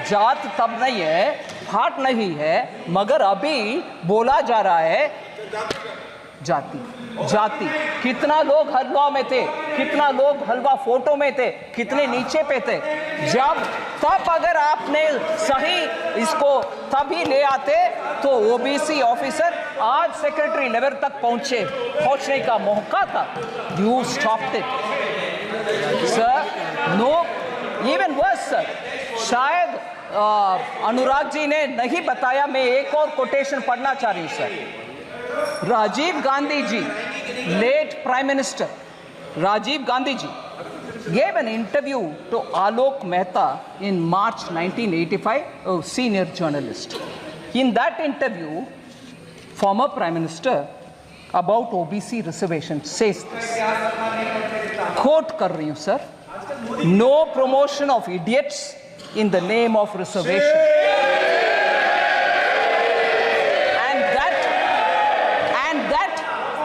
जात तब नहीं है, पात नहीं है, मगर अभी बोला जा रहा है जाति, जाति। कितना लोग हलवा में थे, कितना लोग हलवा फोटो में थे, कितने नीचे पे थे। जब तब अगर आपने सही इसको तभी ले आते तो ओबीसी ऑफिसर आज सेक्रेटरी लेवल तक पहुंचने का मौका था। You stopped it sir. No, even worse sir, शायद अनुराग जी ने नहीं बताया, मैं एक और कोटेशन पढ़ना चाह रही हूँ sir. Rajiv Gandhi ji, late Prime Minister, Rajiv Gandhi ji gave an interview to Alok Mehta in March 1985, a senior journalist. In that interview, former Prime Minister about OBC reservation says this, quote कर रही हूँ sir, no promotion of idiots in the name of reservation.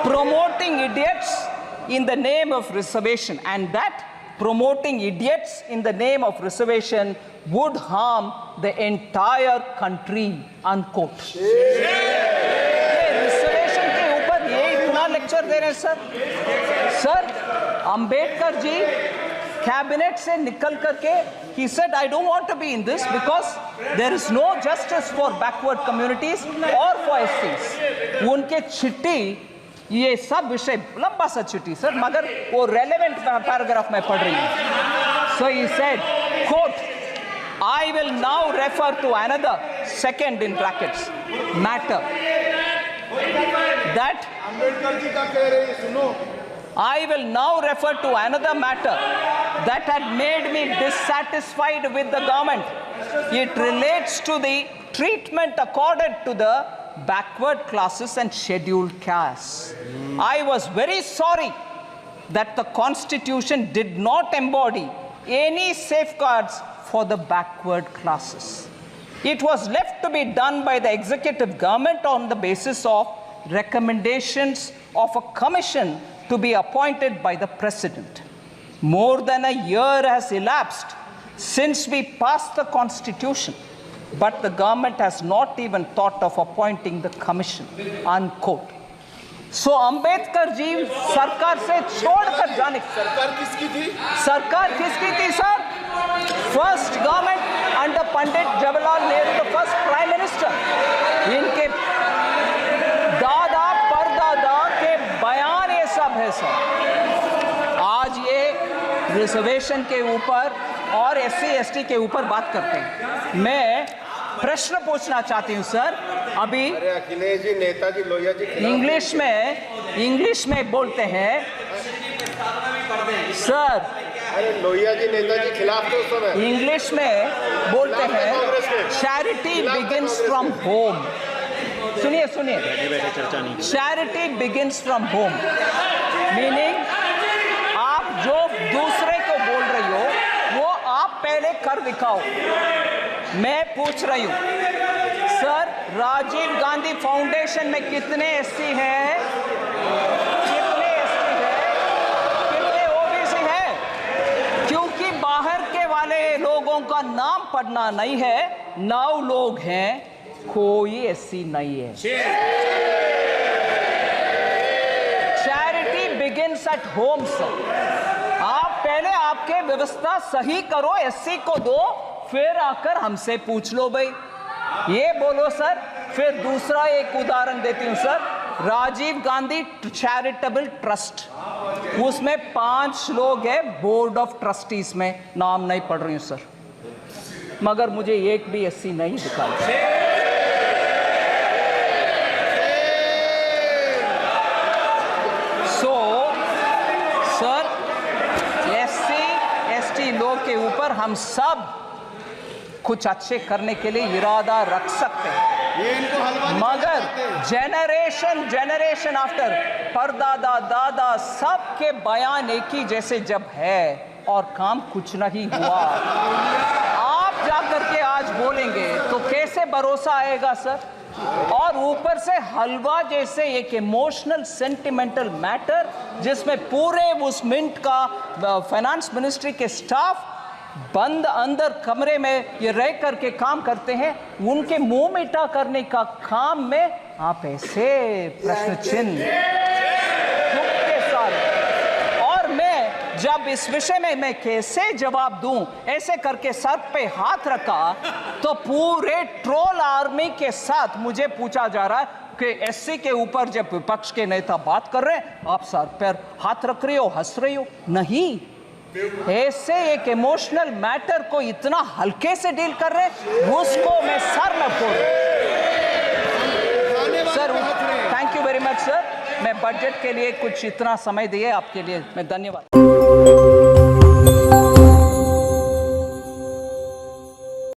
Promoting idiots in the name of reservation, and that promoting idiots in the name of reservation would harm the entire country, unquote. Reservation के ऊपर ये इतना lecture दे रहे हैं sir. Ambedkar ji cabinet से निकल करके he said I don't want to be in this because there is no justice for backward communities or for SCs. उनके चिट्ठी ये सब विषय लंबा सा चिट्ठी सर, मगर वो रेलेवेंट पैराग्राफ में पढ़ रही हूँ। So he said, quote, I will now refer to another, second in brackets, matter that I will now refer to another matter that had made me dissatisfied with the government. It relates to the treatment accorded to the backward classes and scheduled castes. I was very sorry that the Constitution did not embody any safeguards for the backward classes. It was left to be done by the executive government on the basis of recommendations of a commission to be appointed by the President. More than a year has elapsed since we passed the Constitution, but the government has not even thought of appointing the commission, unquote. So Ambedkar ji सरकार से छोड़कर जाने, सरकार किसकी थी sir? First government under Pandit Jawaharlal Nehru, the first Prime Minister. इनके दादा परदादा के बयान ये सब है सर। आज ये रिजर्वेशन के ऊपर और SC/ST के ऊपर बात करते हैं। मैं प्रश्न पूछना चाहती हूँ सर। अभी अखिलेश जी, नेताजी, लोहिया जी इंग्लिश में बोलते हैं सर। अरे लोहिया जी, नेताजी खिलाफ थे उस समय। इंग्लिश में बोलते हैं चैरिटी बिगिंस फ्रॉम होम। सुनिए charity begins from home, meaning आप जो दूसरे को बोल रही हो वो आप पहले कर दिखाओ। मैं पूछ रही हूँ सर, राजीव गांधी फाउंडेशन में कितने SC हैं, कितने ST हैं, कितने OBC हैं? क्योंकि बाहर के वाले लोगों का नाम पढ़ना नहीं है, 9 लोग हैं कोई एससी नहीं है। Charity begins at home sir. आप पहले आपके व्यवस्था सही करो, एससी को दो, फिर आकर हमसे पूछ लो भाई, ये बोलो सर। फिर दूसरा एक उदाहरण देती हूं sir, Rajiv Gandhi charitable trust, उसमें 5 लोग हैं बोर्ड ऑफ ट्रस्टीज में, नाम नहीं पढ़ रही हूं सर, मगर मुझे एक भी एससी नहीं दिखा। सो सर, एससी एसटी लोग के ऊपर हम सब कुछ अच्छे करने के लिए इरादा रख सकते हैं, ये इनको हलवा नहीं मगर खिलाते। जनरेशन आफ्टर परदादा दादा सबके बयान एक ही जैसे जब है और काम कुछ नहीं हुआ, आप जाकर के आज बोलेंगे तो कैसे भरोसा आएगा सर? और ऊपर से हलवा जैसे एक इमोशनल सेंटिमेंटल मैटर जिसमें पूरे उस मिंट का फाइनेंस मिनिस्ट्री के स्टाफ बंद अंदर कमरे में ये रह करके काम करते हैं, उनके मुंह मीठा करने का काम में आप ऐसे प्रश्न चिन्ह के साथ। और मैं जब इस विषय में मैं कैसे जवाब दूं, ऐसे करके सर पे हाथ रखा तो पूरे ट्रोल आर्मी के साथ मुझे पूछा जा रहा है कि एससी के ऊपर जब विपक्ष के नेता बात कर रहे हैं आप सर पर हाथ रख रही हो, हंस रही हो। नहीं, ऐसे एक इमोशनल मैटर को इतना हल्के से डील कर रहे हैं, उसको मैं सर न फोड़। Sir thank you very much sir, मैं बजट के लिए कुछ इतना समय दिए आपके लिए मैं धन्यवाद।